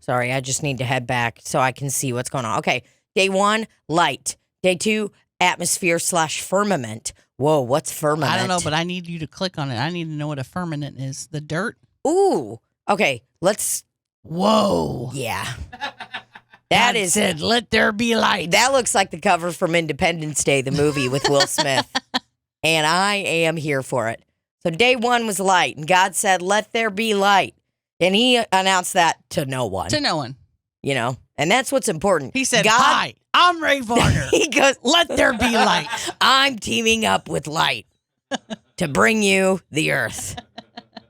Sorry, I just need to head back so I can see what's going on. Okay. Day 1, light. Day 2, atmosphere/firmament. Whoa, what's firmament? I don't know, but I need you to click on it. I need to know what a firmament is. The dirt? Ooh. Okay. Let's. Whoa. Yeah. God said, let there be light. That looks like the cover from Independence Day, the movie with Will Smith. And I am here for it. So day 1 was light, and God said, let there be light. And he announced that to no one. To no one. And that's what's important. He said, God, hi, I'm Ray Varner. He goes, let there be light. I'm teaming up with light to bring you the earth.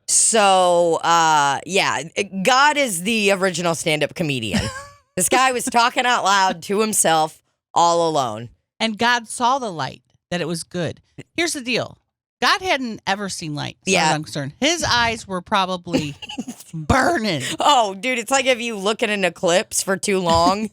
So, yeah, God is the original stand-up comedian. This guy was talking out loud to himself all alone. And God saw the light, that it was good. Here's the deal. God hadn't ever seen light, as far as I'm concerned. His eyes were probably burning. Oh, dude, it's like if you look at an eclipse for too long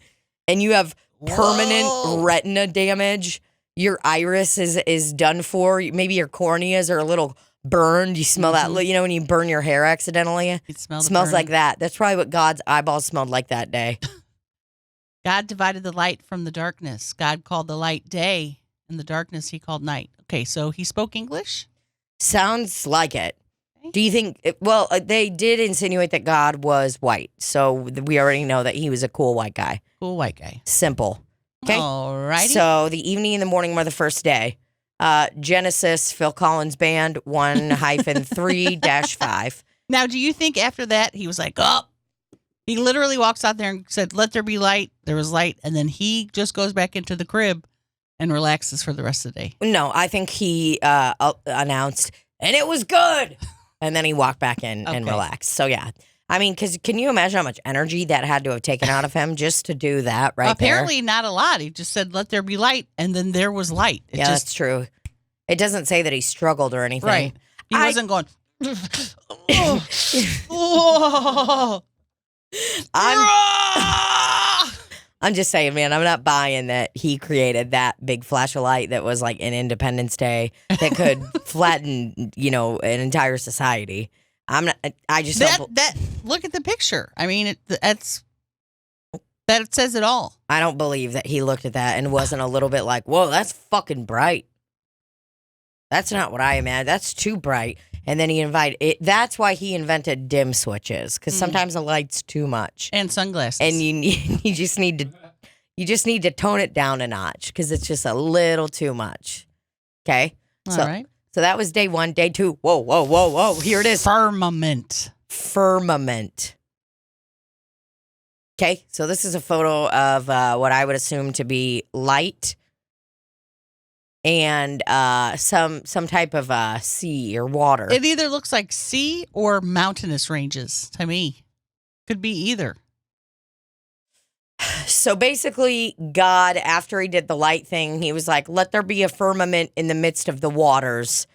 and you have permanent retina damage, your iris is done for. Maybe your corneas are a little burned. You smell that, when you burn your hair accidentally? It smells like that. That's probably what God's eyeballs smelled like that day. God divided the light from the darkness. God called the light day, and the darkness he called night. Okay, so he spoke English? Sounds like it. Do you think, well, they did insinuate that God was white, so we already know that he was a cool white guy. Cool white guy. Simple. Okay? Alrighty. So the evening and the morning were the first day. Genesis, Phil Collins Band, 1-3-5. Now, do you think after that he was like, oh, He literally walks out there and said, "Let there be light." There was light, and then he just goes back into the crib and relaxes for the rest of the day. No, I think he announced, and it was good. And then he walked back in and relaxed. So, yeah. I mean, because can you imagine how much energy that had to have taken out of him just to do that Apparently not a lot. He just said, "Let there be light," and then there was light. That's true. It doesn't say that he struggled or anything. Right. He wasn't going, oh. I'm just saying, man, I'm not buying that he created that big flash of light that was like an Independence Day that could flatten, an entire society. I'm not. I just that. Look at the picture. I mean, that says it all. I don't believe that he looked at that and wasn't a little bit like, "Whoa, that's fucking bright." That's not what I imagined. That's too bright. And then he invited it. That's why he invented dim switches, because sometimes the light's too much. And sunglasses. And you just need to tone it down a notch because it's just a little too much. Okay. All right. So that was day 1. Day 2. Whoa. Here it is. Firmament. Okay. So this is a photo of what I would assume to be light and some type of sea or water. It either looks like sea or mountainous ranges to me. Could be either. So basically, God, after he did the light thing, he was like, "Let there be a firmament in the midst of the waters,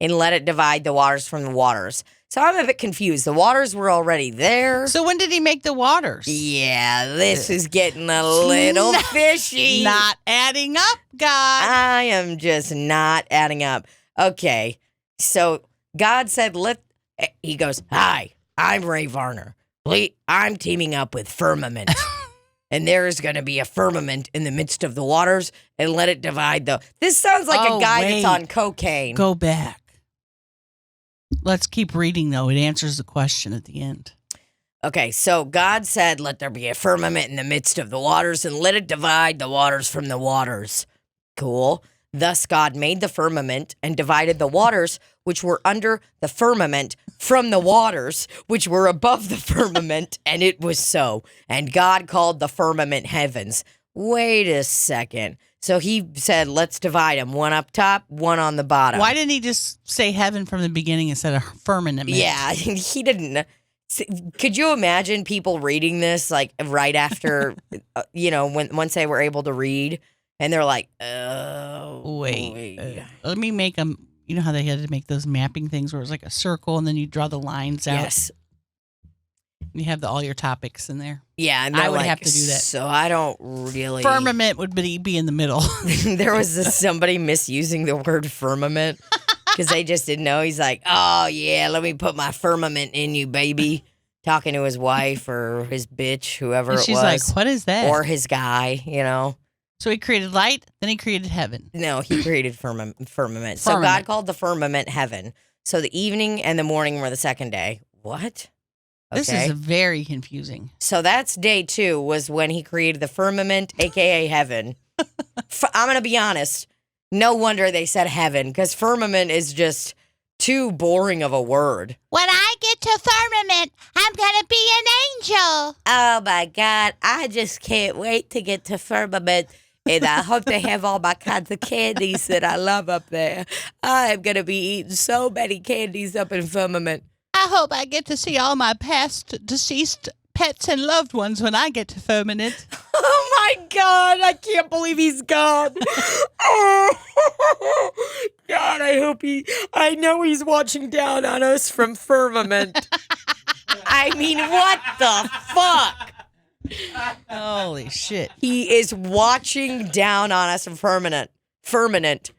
and let it divide the waters from the waters." So I'm a bit confused. The waters were already there. So when did he make the waters? Yeah, this is getting a little fishy. Not adding up, God. I am just not adding up. Okay, so God said, he goes, "Hi, I'm Ray Varner. I'm teaming up with Firmament." And there is going to be a firmament in the midst of the waters, and let it divide the... This sounds like a guy that's on cocaine. Go back. Let's keep reading, though. It answers the question at the end. Okay, so God said, "Let there be a firmament in the midst of the waters, and let it divide the waters from the waters." Cool. Thus God made the firmament and divided the waters which were under the firmament from the waters which were above the firmament, and it was so. And God called the firmament heavens. Wait a second. So he said, let's divide them, one up top, one on the bottom. Why didn't he just say heaven from the beginning instead of firmament? Yeah, he didn't. Could you imagine people reading this like right after, once they were able to read? And they're like, "Oh, wait. Let me make them." You know how they had to make those mapping things where it was like a circle and then you draw the lines out? Yes. You have all your topics in there. Yeah, and I would have to do that. So I don't really... Firmament would be in the middle. There was somebody misusing the word firmament because they just didn't know. He's like, "Oh, yeah, let me put my firmament in you, baby." Talking to his wife or his bitch, whoever it was. She's like, "What is that?" Or his guy, So he created light, then he created heaven. No, he created firmament. So God called the firmament heaven. So the evening and the morning were the second day. What? Okay. This is very confusing. So that's day 2 was when he created the firmament, a.k.a. heaven. I'm going to be honest. No wonder they said heaven, because firmament is just too boring of a word. When I get to firmament, I'm going to be an angel. Oh, my God. I just can't wait to get to firmament. And I hope they have all my kinds of candies that I love up there. I'm going to be eating so many candies up in firmament. I hope I get to see all my past deceased pets and loved ones when I get to firmament. Oh, my God. I can't believe he's gone. Oh, God, I know he's watching down on us from firmament. I mean, what the fuck? Holy shit. He is watching down on us from fermenting.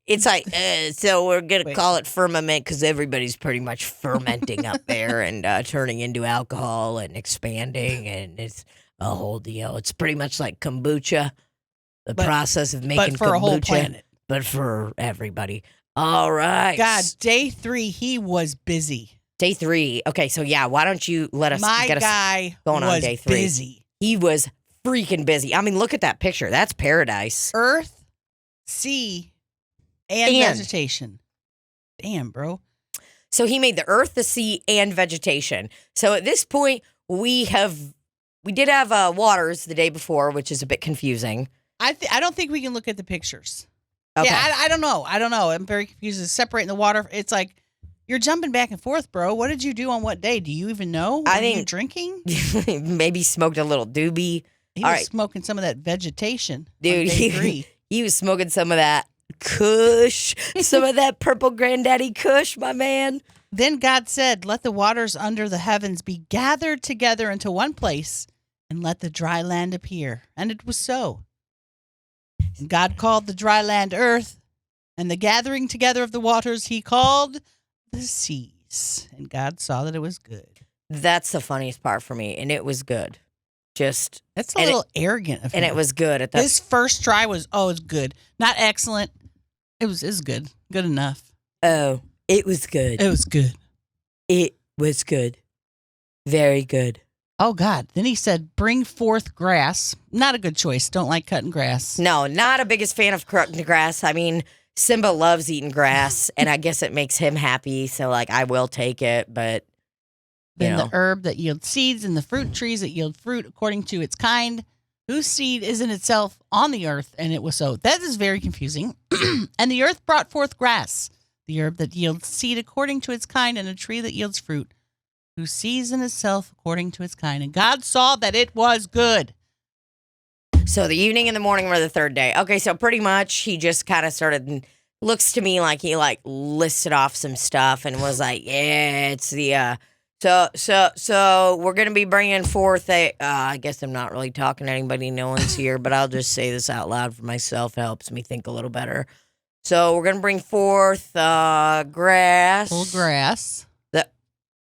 It's like, so we're going to call it firmament because everybody's pretty much fermenting up there and turning into alcohol and expanding, and it's a whole deal. It's pretty much like kombucha, the process of making but for kombucha. A whole planet. But for everybody. All right. God, day 3, he was busy. Day 3. Okay, so yeah, why don't you let us My get us guy going was on day 3? Busy. He was freaking busy. I mean, look at that picture. That's paradise. Earth, sea, and vegetation. Damn, bro. So he made the earth, the sea, and vegetation. So at this point, we did have waters the day before, which is a bit confusing. I don't think we can look at the pictures. Okay. Yeah, I don't know. I'm very confused. It's separating the water. It's like you're jumping back and forth, bro. What did you do on what day? Do you even know? What are you drinking? Maybe smoked a little doobie. He was smoking some of that vegetation. Dude, on day 3. he was smoking some of that Kush, some of that purple granddaddy Kush, my man. Then God said, let the waters under the heavens be gathered together into one place, and let the dry land appear. And it was so. And God called the dry land earth, and the gathering together of the waters he called the seas. And God saw that it was good. That's the funniest part for me, and it was good. That's a little arrogant of him. And it was good at that. His first try was, it's good. Not excellent. It was good. Good enough. Oh, it was good. It was good. It was good. Very good. Oh, God. Then he said, bring forth grass. Not a good choice. Don't like cutting grass. No, not a biggest fan of cutting grass. I mean, Simba loves eating grass, and I guess it makes him happy, so, I will take it, but, Then the herb that yields seeds and the fruit trees that yield fruit according to its kind, whose seed is in itself on the earth, and it was so. That is very confusing. And the earth brought forth grass, the herb that yields seed according to its kind, and a tree that yields fruit, whose seed is in itself according to its kind. And God saw that it was good. So the evening and the morning were the third day. Okay, so pretty much he just kind of started, looks to me like he listed off some stuff and was like, yeah, it's the, So we're going to be bringing forth I guess I'm not really talking to anybody, no one's here, but I'll just say this out loud for myself. It helps me think a little better. So we're going to bring forth grass. Full grass.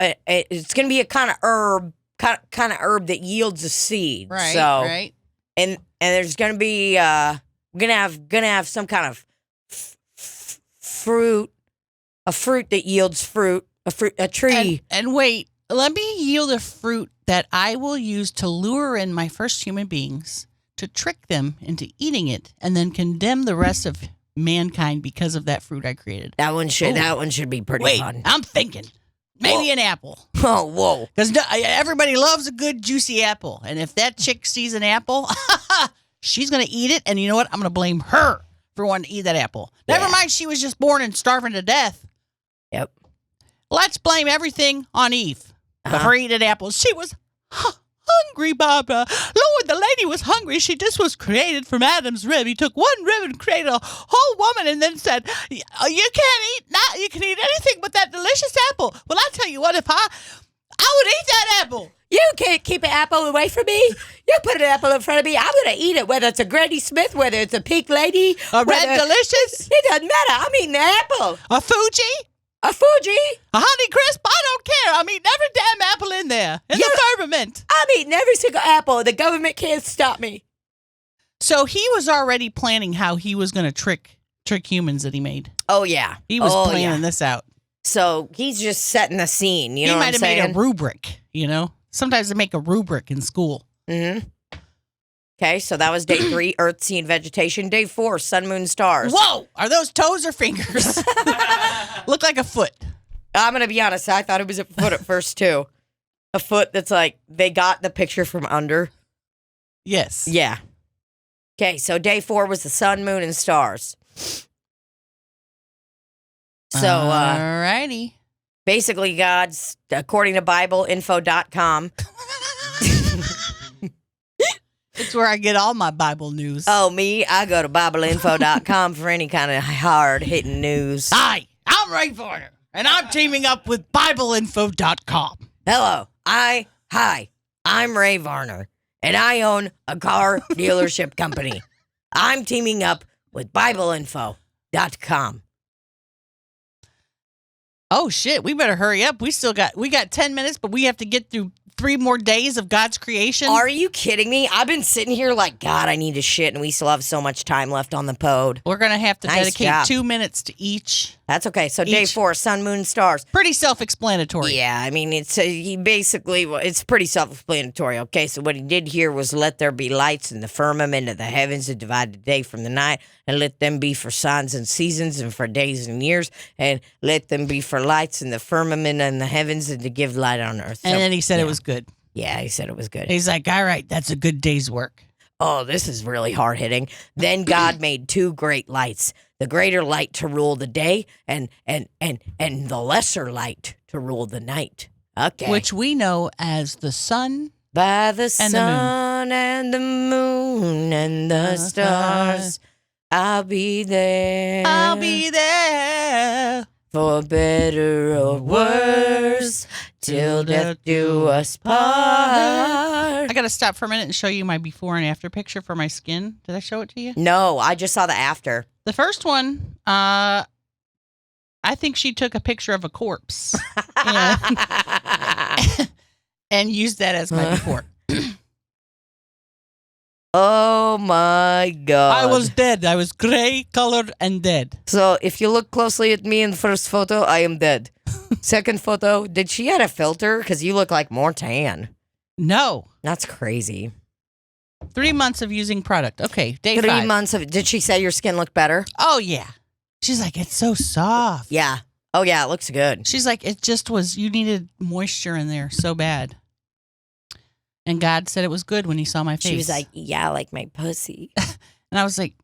It's going to be a kind of herb that yields a seed. Right, so, right. And there's going to be, we're going to have some kind of fruit, a fruit that yields fruit. A tree. And wait, let me yield a fruit that I will use to lure in my first human beings, to trick them into eating it, and then condemn the rest of mankind because of that fruit I created. That one should be pretty fun. I'm thinking maybe an apple. Oh, whoa. Because everybody loves a good juicy apple. And if that chick sees an apple, she's going to eat it. And you know what? I'm going to blame her for wanting to eat that apple. Yeah. Never mind, she was just born and starving to death. Yep. Let's blame everything on Eve for her eating apples. She was hungry, Barbara. Lord, the lady was hungry. She just was created from Adam's rib. He took one rib and created a whole woman and then said, you can eat anything but that delicious apple. Well, I tell you what, if I would eat that apple. You can't keep an apple away from me. You put an apple in front of me, I'm going to eat it, whether it's a Granny Smith, whether it's a Pink Lady. A Red Delicious. It doesn't matter. I'm eating the apple. A Fuji. A Fuji. A Honey Crisp. I don't care. I'm eating every damn apple in there. In the firmament. I'm eating every single apple. The government can't stop me. So he was already planning how he was going to trick humans that he made. Oh, yeah. He was planning this out. So he's just setting the scene. You know what I'm saying? He might have made a rubric, Sometimes they make a rubric in school. Mm-hmm. Okay, so that was day 3, Earth, Sea, and Vegetation. Day 4, Sun, Moon, Stars. Whoa! Are those toes or fingers? Look like a foot. I'm going to be honest. I thought it was a foot at first, too. A foot that's they got the picture from under. Yes. Yeah. Okay, so day 4 was the Sun, Moon, and Stars. So, alrighty. Basically, God's, according to BibleInfo.com. It's where I get all my Bible news. Oh, me? I go to BibleInfo.com for any kind of hard-hitting news. Hi, I'm Ray Varner, and I'm teaming up with BibleInfo.com. Hello. I'm Ray Varner, and I own a car dealership company. I'm teaming up with BibleInfo.com. Oh, shit. We better hurry up. We got 10 minutes, but we have to get through 3 more days of God's creation. Are you kidding me? I've been sitting here like, God, I need to shit, and we still have so much time left on the pod. We're going to have to Nice dedicate job. 2 minutes to each. That's okay. So day Each. 4, sun, moon, stars. Pretty self-explanatory. Yeah, I mean, it's pretty self-explanatory. Okay, so what he did here was let there be lights in the firmament of the heavens to divide the day from the night, and let them be for signs and seasons and for days and years, and let them be for lights in the firmament and the heavens and to give light on earth. And then he said it was good. Yeah, he said it was good. He's like, all right, that's a good day's work. Oh, this is really hard-hitting. Then God made 2 great lights, the greater light to rule the day and the lesser light to rule the night. Okay. Which we know as the sun. By the and the moon. sun and the moon and the stars, I'll be there. I'll be there. For better or worse, till death do us part. I got to stop for a minute and show you my before and after picture for my skin. Did I show it to you? No, I just saw the after. The first one, I think she took a picture of a corpse and used that as my before. Oh my God. I was dead. I was gray colored and dead. So if you look closely at me in the first photo, I am dead. Second photo, did she add a filter? Because you look like more tan. No. That's crazy. 3 months of using product. Okay, day 3 5. months of, did she say your skin looked better? Oh, yeah. She's like, it's so soft. Yeah. Oh yeah, it looks good. She's like, it just was, you needed moisture in there so bad. And God said it was good when he saw my face. She was like, yeah, like my pussy. And I was like,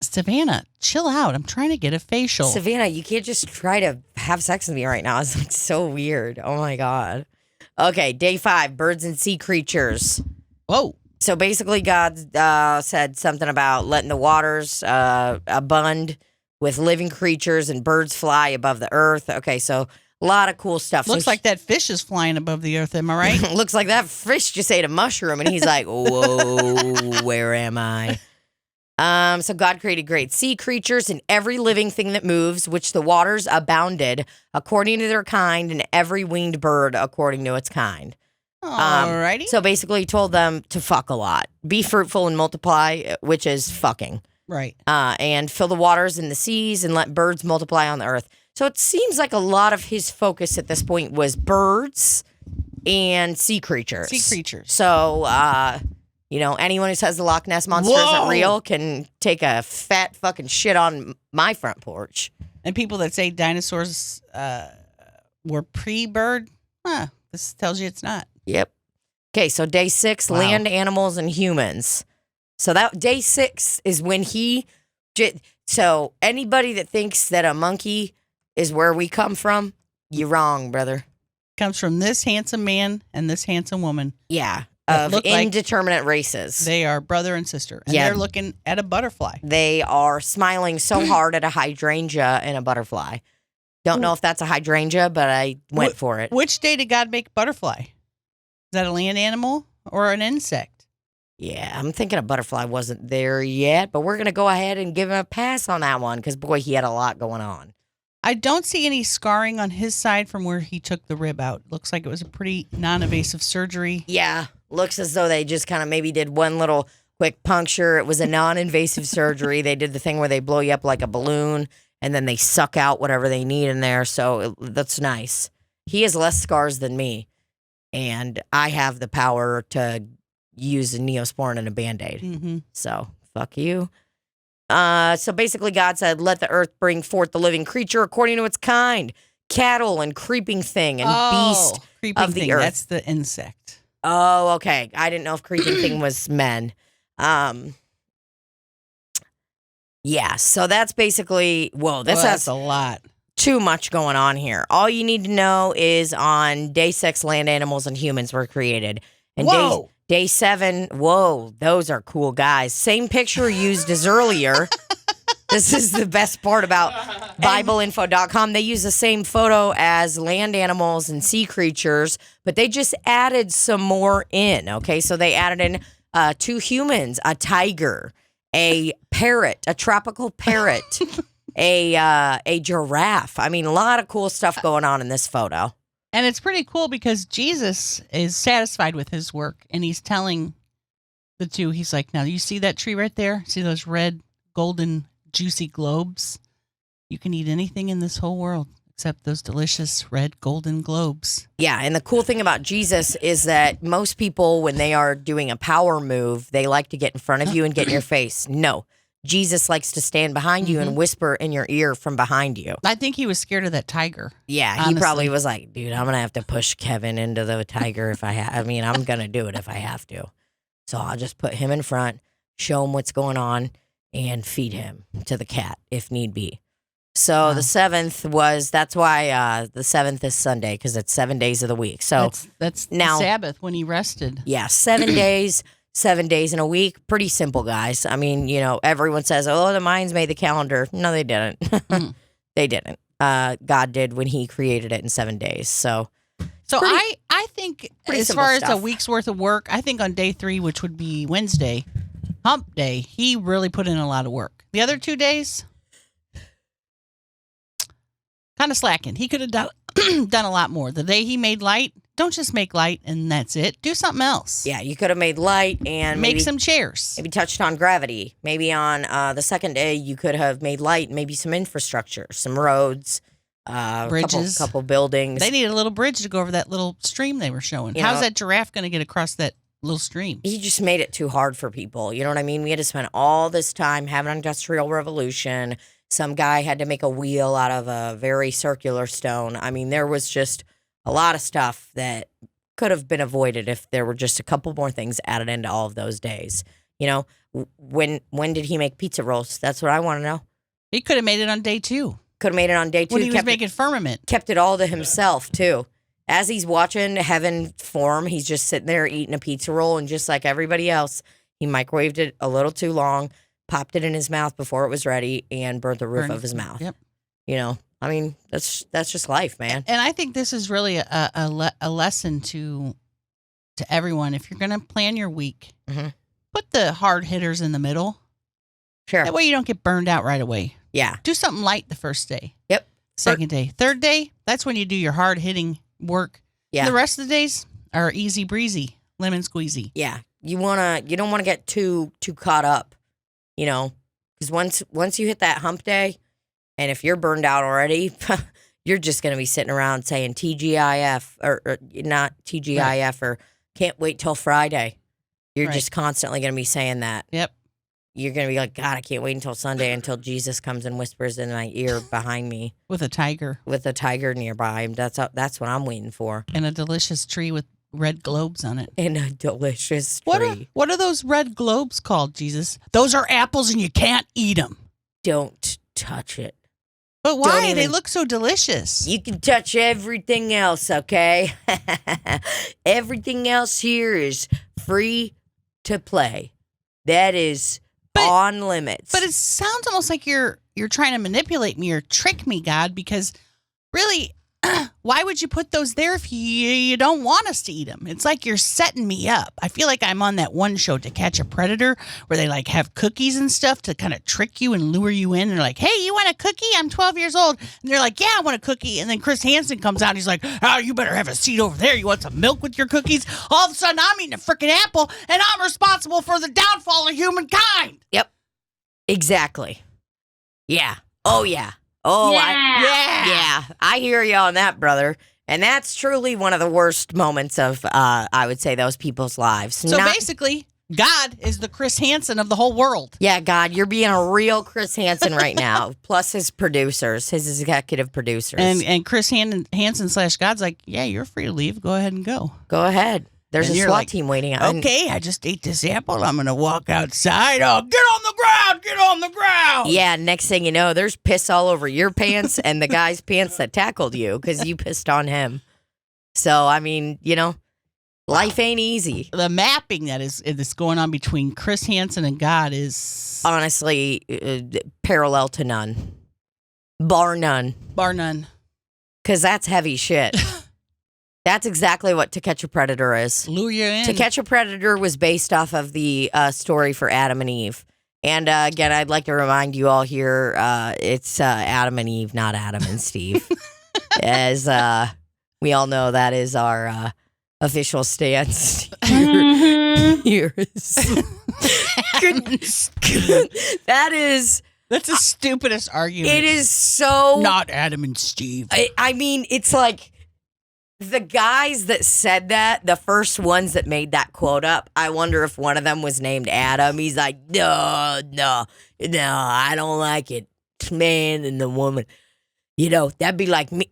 Savannah, chill out. I'm trying to get a facial. Savannah, you can't just try to have sex with me right now. It's like so weird. Oh my God. Okay, day 5, birds and sea creatures. Whoa. So basically God said something about letting the waters abund with living creatures and birds fly above the earth. Okay, so a lot of cool stuff. Looks like that fish is flying above the earth. Am I right? Looks like that fish just ate a mushroom, and he's like, whoa, where am I? So God created great sea creatures and every living thing that moves, which the waters abounded according to their kind, and every winged bird according to its kind. Alrighty. So basically he told them to fuck a lot. Be fruitful and multiply, which is fucking. Right. And fill the waters in the seas and let birds multiply on the earth. So it seems like a lot of his focus at this point was birds and sea creatures. Sea creatures. So, anyone who says the Loch Ness Monster isn't real can take a fat fucking shit on my front porch. And people that say dinosaurs were pre-bird, this tells you it's not. Yep. Okay, so day 6, Wow. land animals and humans. So that day 6 is when so anybody that thinks that a monkey is where we come from, you're wrong, brother. Comes from this handsome man and this handsome woman. Yeah. That Of look like indeterminate races. They are brother and sister. And Yeah. they're looking at a butterfly. They are smiling so hard at a hydrangea and a butterfly. Don't know if that's a hydrangea, but I went for it. Which day did God make butterfly? Is that a land animal or an insect? Yeah, I'm thinking a butterfly wasn't there yet, but we're going to go ahead and give him a pass on that one because, boy, he had a lot going on. I don't see any scarring on his side from where he took the rib out. Looks like it was a pretty non-invasive surgery. Yeah, looks as though they just kind of maybe did one little quick puncture. It was a non-invasive surgery. They did the thing where they blow you up like a balloon, and then they suck out whatever they need in there, so that's nice. He has less scars than me, and I have the power to use a Neosporin and a Band-Aid. Mm-hmm. So, fuck you. So basically God said, let the earth bring forth the living creature according to its kind, cattle and creeping thing and beast creeping of the thing. earth. That's the insect. Oh, okay. I didn't know if creeping thing was men. Yeah, so that's basically, That's has a lot. too much going on here. All you need to know is on day 6, land animals and humans were created. And Whoa. Day 7, whoa, those are cool guys. Same picture used as earlier. This is the best part about BibleInfo.com. They use the same photo as land animals and sea creatures, but they just added some more in, okay? So they added in 2 humans, a tiger, a parrot, a tropical parrot, a giraffe. I mean, a lot of cool stuff going on in this photo. And it's pretty cool because Jesus is satisfied with his work, and he's telling the 2, he's like, now you see that tree right there? See those red, golden, juicy globes? You can eat anything in this whole world except those delicious red golden globes. Yeah, and the cool thing about Jesus is that most people, when they are doing a power move, they like to get in front of you and get in your face. No, Jesus likes to stand behind you and whisper in your ear from behind you. I think he was scared of that tiger. Yeah, honestly. he probably was like, dude, I'm going to have to push Kevin into the tiger if I have. I mean, I'm going to do it if I have to. So I'll just put him in front, show him what's going on, and feed him to the cat if need be. So the 7th that's why the 7th is Sunday, because it's 7 days of the week. So that's now, the Sabbath when he rested. Yeah, 7 days, 7 days in a week. Pretty simple, guys. I mean, everyone says, oh, the Mayans made the calendar. No, they didn't. They didn't. God did when he created it in 7 days. So I think as far as a week's worth of work, I think on day 3, which would be Wednesday, hump day, he really put in a lot of work. The other 2 days, kind of slacking. He could have done a lot more. The day he made light, don't just make light and that's it. Do something else. Yeah, you could have made light and make some chairs. Maybe touched on gravity. Maybe on the second day, you could have made light, maybe some infrastructure, some roads, bridges, couple buildings. They needed a little bridge to go over that little stream they were showing. How's that giraffe going to get across that little stream? He just made it too hard for people. You know what I mean? We had to spend all this time having an industrial revolution. Some guy had to make a wheel out of a very circular stone. I mean, there was just a lot of stuff that could have been avoided if there were just a couple more things added into all of those days. When did he make pizza rolls? That's what I want to know. He could have made it on day 2. Could have made it on day 2. When he was making Firmament. Kept it all to himself, too. As he's watching heaven form, he's just sitting there eating a pizza roll, and just like everybody else, he microwaved it a little too long, popped it in his mouth before it was ready, and burnt the roof of his mouth. Yep. I mean, that's just life, man. And I think this is really a lesson to everyone. If you're going to plan your week, put the hard hitters in the middle. Sure. That way you don't get burned out right away. Yeah. Do something light the first day. Yep. Second day. Third day, that's when you do your hard hitting work. Yeah. And the rest of the days are easy breezy, lemon squeezy. Yeah. You don't want to get too caught up, because once you hit that hump day, and if you're burned out already, you're just going to be sitting around saying TGIF or not TGIF right. or can't wait till Friday. You're just constantly going to be saying that. Yep. You're going to be like, God, I can't wait until Sunday until Jesus comes and whispers in my ear behind me. With a tiger. With a tiger nearby. That's what I'm waiting for. And a delicious tree with red globes on it. And a delicious tree. What are those red globes called, Jesus? Those are apples and you can't eat them. Don't touch it. But why? They look so delicious. You can touch everything else, okay? Everything else here is free to play. That is on limits. But it sounds almost like you're trying to manipulate me or trick me, God, because really, why would you put those there if you don't want us to eat them? It's like you're setting me up. I feel like I'm on that one show, To Catch a Predator, where they like have cookies and stuff to kind of trick you and lure you in. They're like, hey, you want a cookie? I'm 12 years old. And they're like, yeah, I want a cookie. And then Chris Hansen comes out and he's like, oh, you better have a seat over there. You want some milk with your cookies? All of a sudden, I'm eating a freaking apple and I'm responsible for the downfall of humankind. Yep. Exactly. Yeah. Oh, yeah. Oh, yeah. I hear you on that, brother. And that's truly one of the worst moments of, I would say, those people's lives. So basically, God is the Chris Hansen of the whole world. Yeah, God, you're being a real Chris Hansen right now, plus his producers, his executive producers. And Chris Hansen / God's like, yeah, you're free to leave. Go ahead and go. Go ahead. There's a SWAT team waiting out. Okay, I just ate this apple. I'm going to walk outside. Oh, get on the ground. Get on the ground. Yeah, next thing you know, there's piss all over your pants and the guy's pants that tackled you because you pissed on him. So, I mean, life ain't easy. The mapping that's going on between Chris Hansen and God is... honestly, parallel to none. Bar none. Bar none. Because that's heavy shit. That's exactly what To Catch a Predator is. Lure you in. To Catch a Predator was based off of the story for Adam and Eve. And again, I'd like to remind you all here, it's Adam and Eve, not Adam and Steve. As we all know, that is our official stance. That is That's the stupidest argument. It is so not Adam and Steve. I mean, it's like the guys that said that, the first ones that made that quote up, I wonder if one of them was named Adam. He's like, no, I don't like it. It's man and the woman. You know, that'd be like me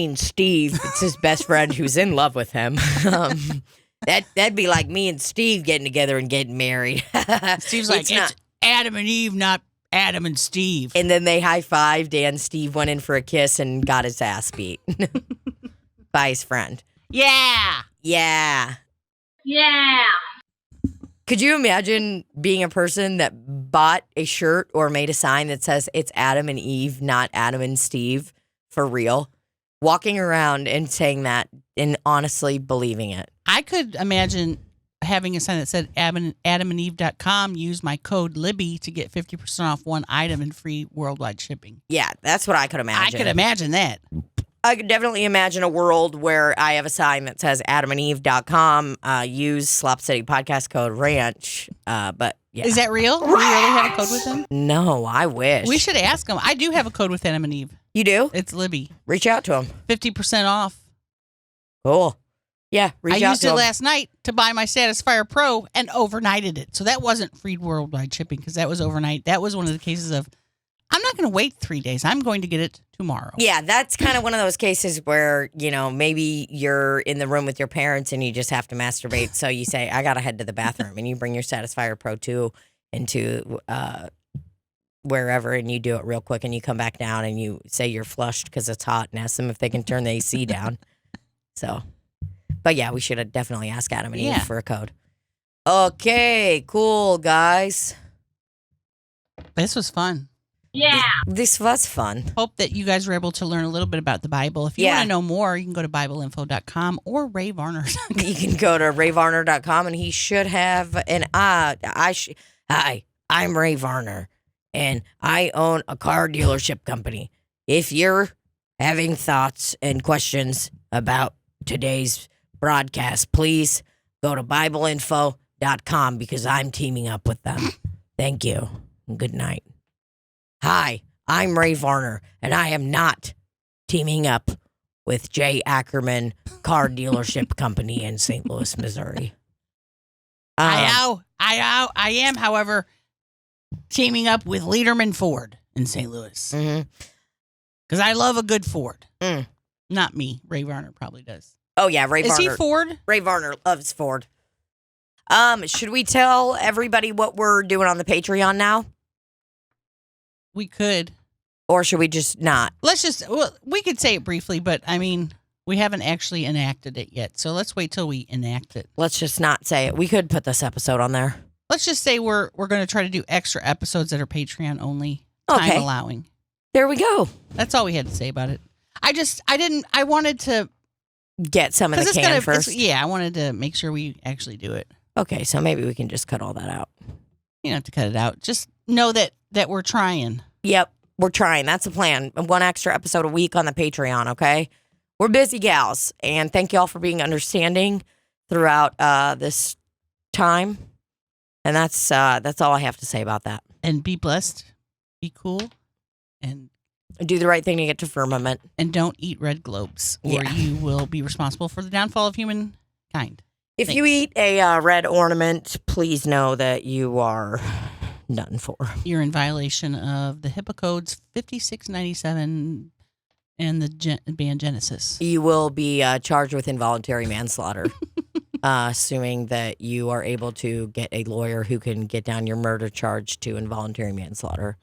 and Steve. It's his best friend who's in love with him. That'd be like me and Steve getting together and getting married. Steve's like, it's Adam and Eve, not Adam and Steve. And then they high-fived, and Steve went in for a kiss and got his ass beat by his friend. Yeah. Could you imagine being a person that bought a shirt or made a sign that says it's Adam and Eve, not Adam and Steve, for real? Walking around and saying that and honestly believing it. I could imagine having a sign that said adamandeve.com, use my code Libbie to get 50% off one item and free worldwide shipping. Yeah, that's what I could imagine. I could imagine that. I could definitely imagine a world where I have a sign that says adamandeve.com, use Slop City podcast code ranch. But yeah. Is that real? Do you really have a code with them? No, I wish. We should ask them. I do have a code with Adam and Eve. You do? It's Libbie. Reach out to them. 50% off. Cool. Yeah, reach out to them. I used it last night to buy my Satisfier Pro and overnighted it. So that wasn't free worldwide shipping because that was overnight. That was one of the cases of, I'm not going to wait 3 days. I'm going to get it tomorrow. Yeah, that's kind of one of those cases where, you know, maybe you're in the room with your parents and you just have to masturbate. So you say, I got to head to the bathroom. And you bring your Satisfier Pro 2 into wherever and you do it real quick. And you come back down and you say you're flushed because it's hot and ask them if they can turn the AC down. So, but yeah, we should definitely ask Adam and Eve for a code. Okay, cool, guys. This was fun. Yeah. This was fun. Hope that you guys were able to learn a little bit about the Bible. If you want to know more, you can go to BibleInfo.com or Ray Varner. You can go to RayVarner.com and he should have an Hi, I'm Ray Varner and I own a car dealership company. If you're having thoughts and questions about today's broadcast, please go to BibleInfo.com because I'm teaming up with them. Thank you and good night. Hi, I'm Ray Varner, and I am not teaming up with J. Ackerman Car Dealership Company in St. Louis, Missouri. I am, however, teaming up with Lederman Ford in St. Louis. Because I love a good Ford. Not me. Ray Varner probably does. Oh, yeah, Ray Varner. Is he Ford? Ray Varner loves Ford. Should we tell everybody what we're doing on the Patreon now? We could. Or should we just not? We could say it briefly, but I mean, we haven't actually enacted it yet. So let's wait till we enact it. Let's just not say it. We could put this episode on there. Let's just say we're going to try to do extra episodes that are Patreon only, time allowing. There we go. That's all we had to say about it. I wanted to get some of the can first. I wanted to make sure we actually do it. Okay, so maybe we can just cut all that out. You don't have to cut it out. Just know that we're trying. Yep, we're trying. That's the plan. One extra episode a week on the Patreon, okay? We're busy gals, and thank you all for being understanding throughout this time. And that's all I have to say about that. And be blessed, be cool, and do the right thing to get to Firmament. And don't eat red globes, or you will be responsible for the downfall of humankind. If you eat a red ornament, please know that you are done for. You're in violation of the HIPAA codes 5697 and the band Genesis. You will be charged with involuntary manslaughter, assuming that you are able to get a lawyer who can get down your murder charge to involuntary manslaughter.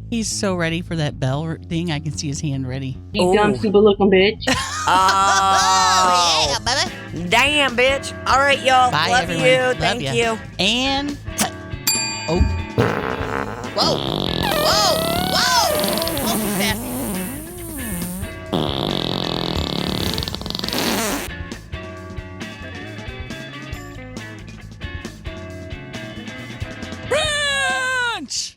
He's so ready for that bell thing. I can see his hand ready. You dumb, stupid looking bitch. Oh, yeah, baby. Damn, bitch. All right, y'all. Bye, Love everyone. you. Love Thank ya. you. And Whoa. Oh, sassy. brunch.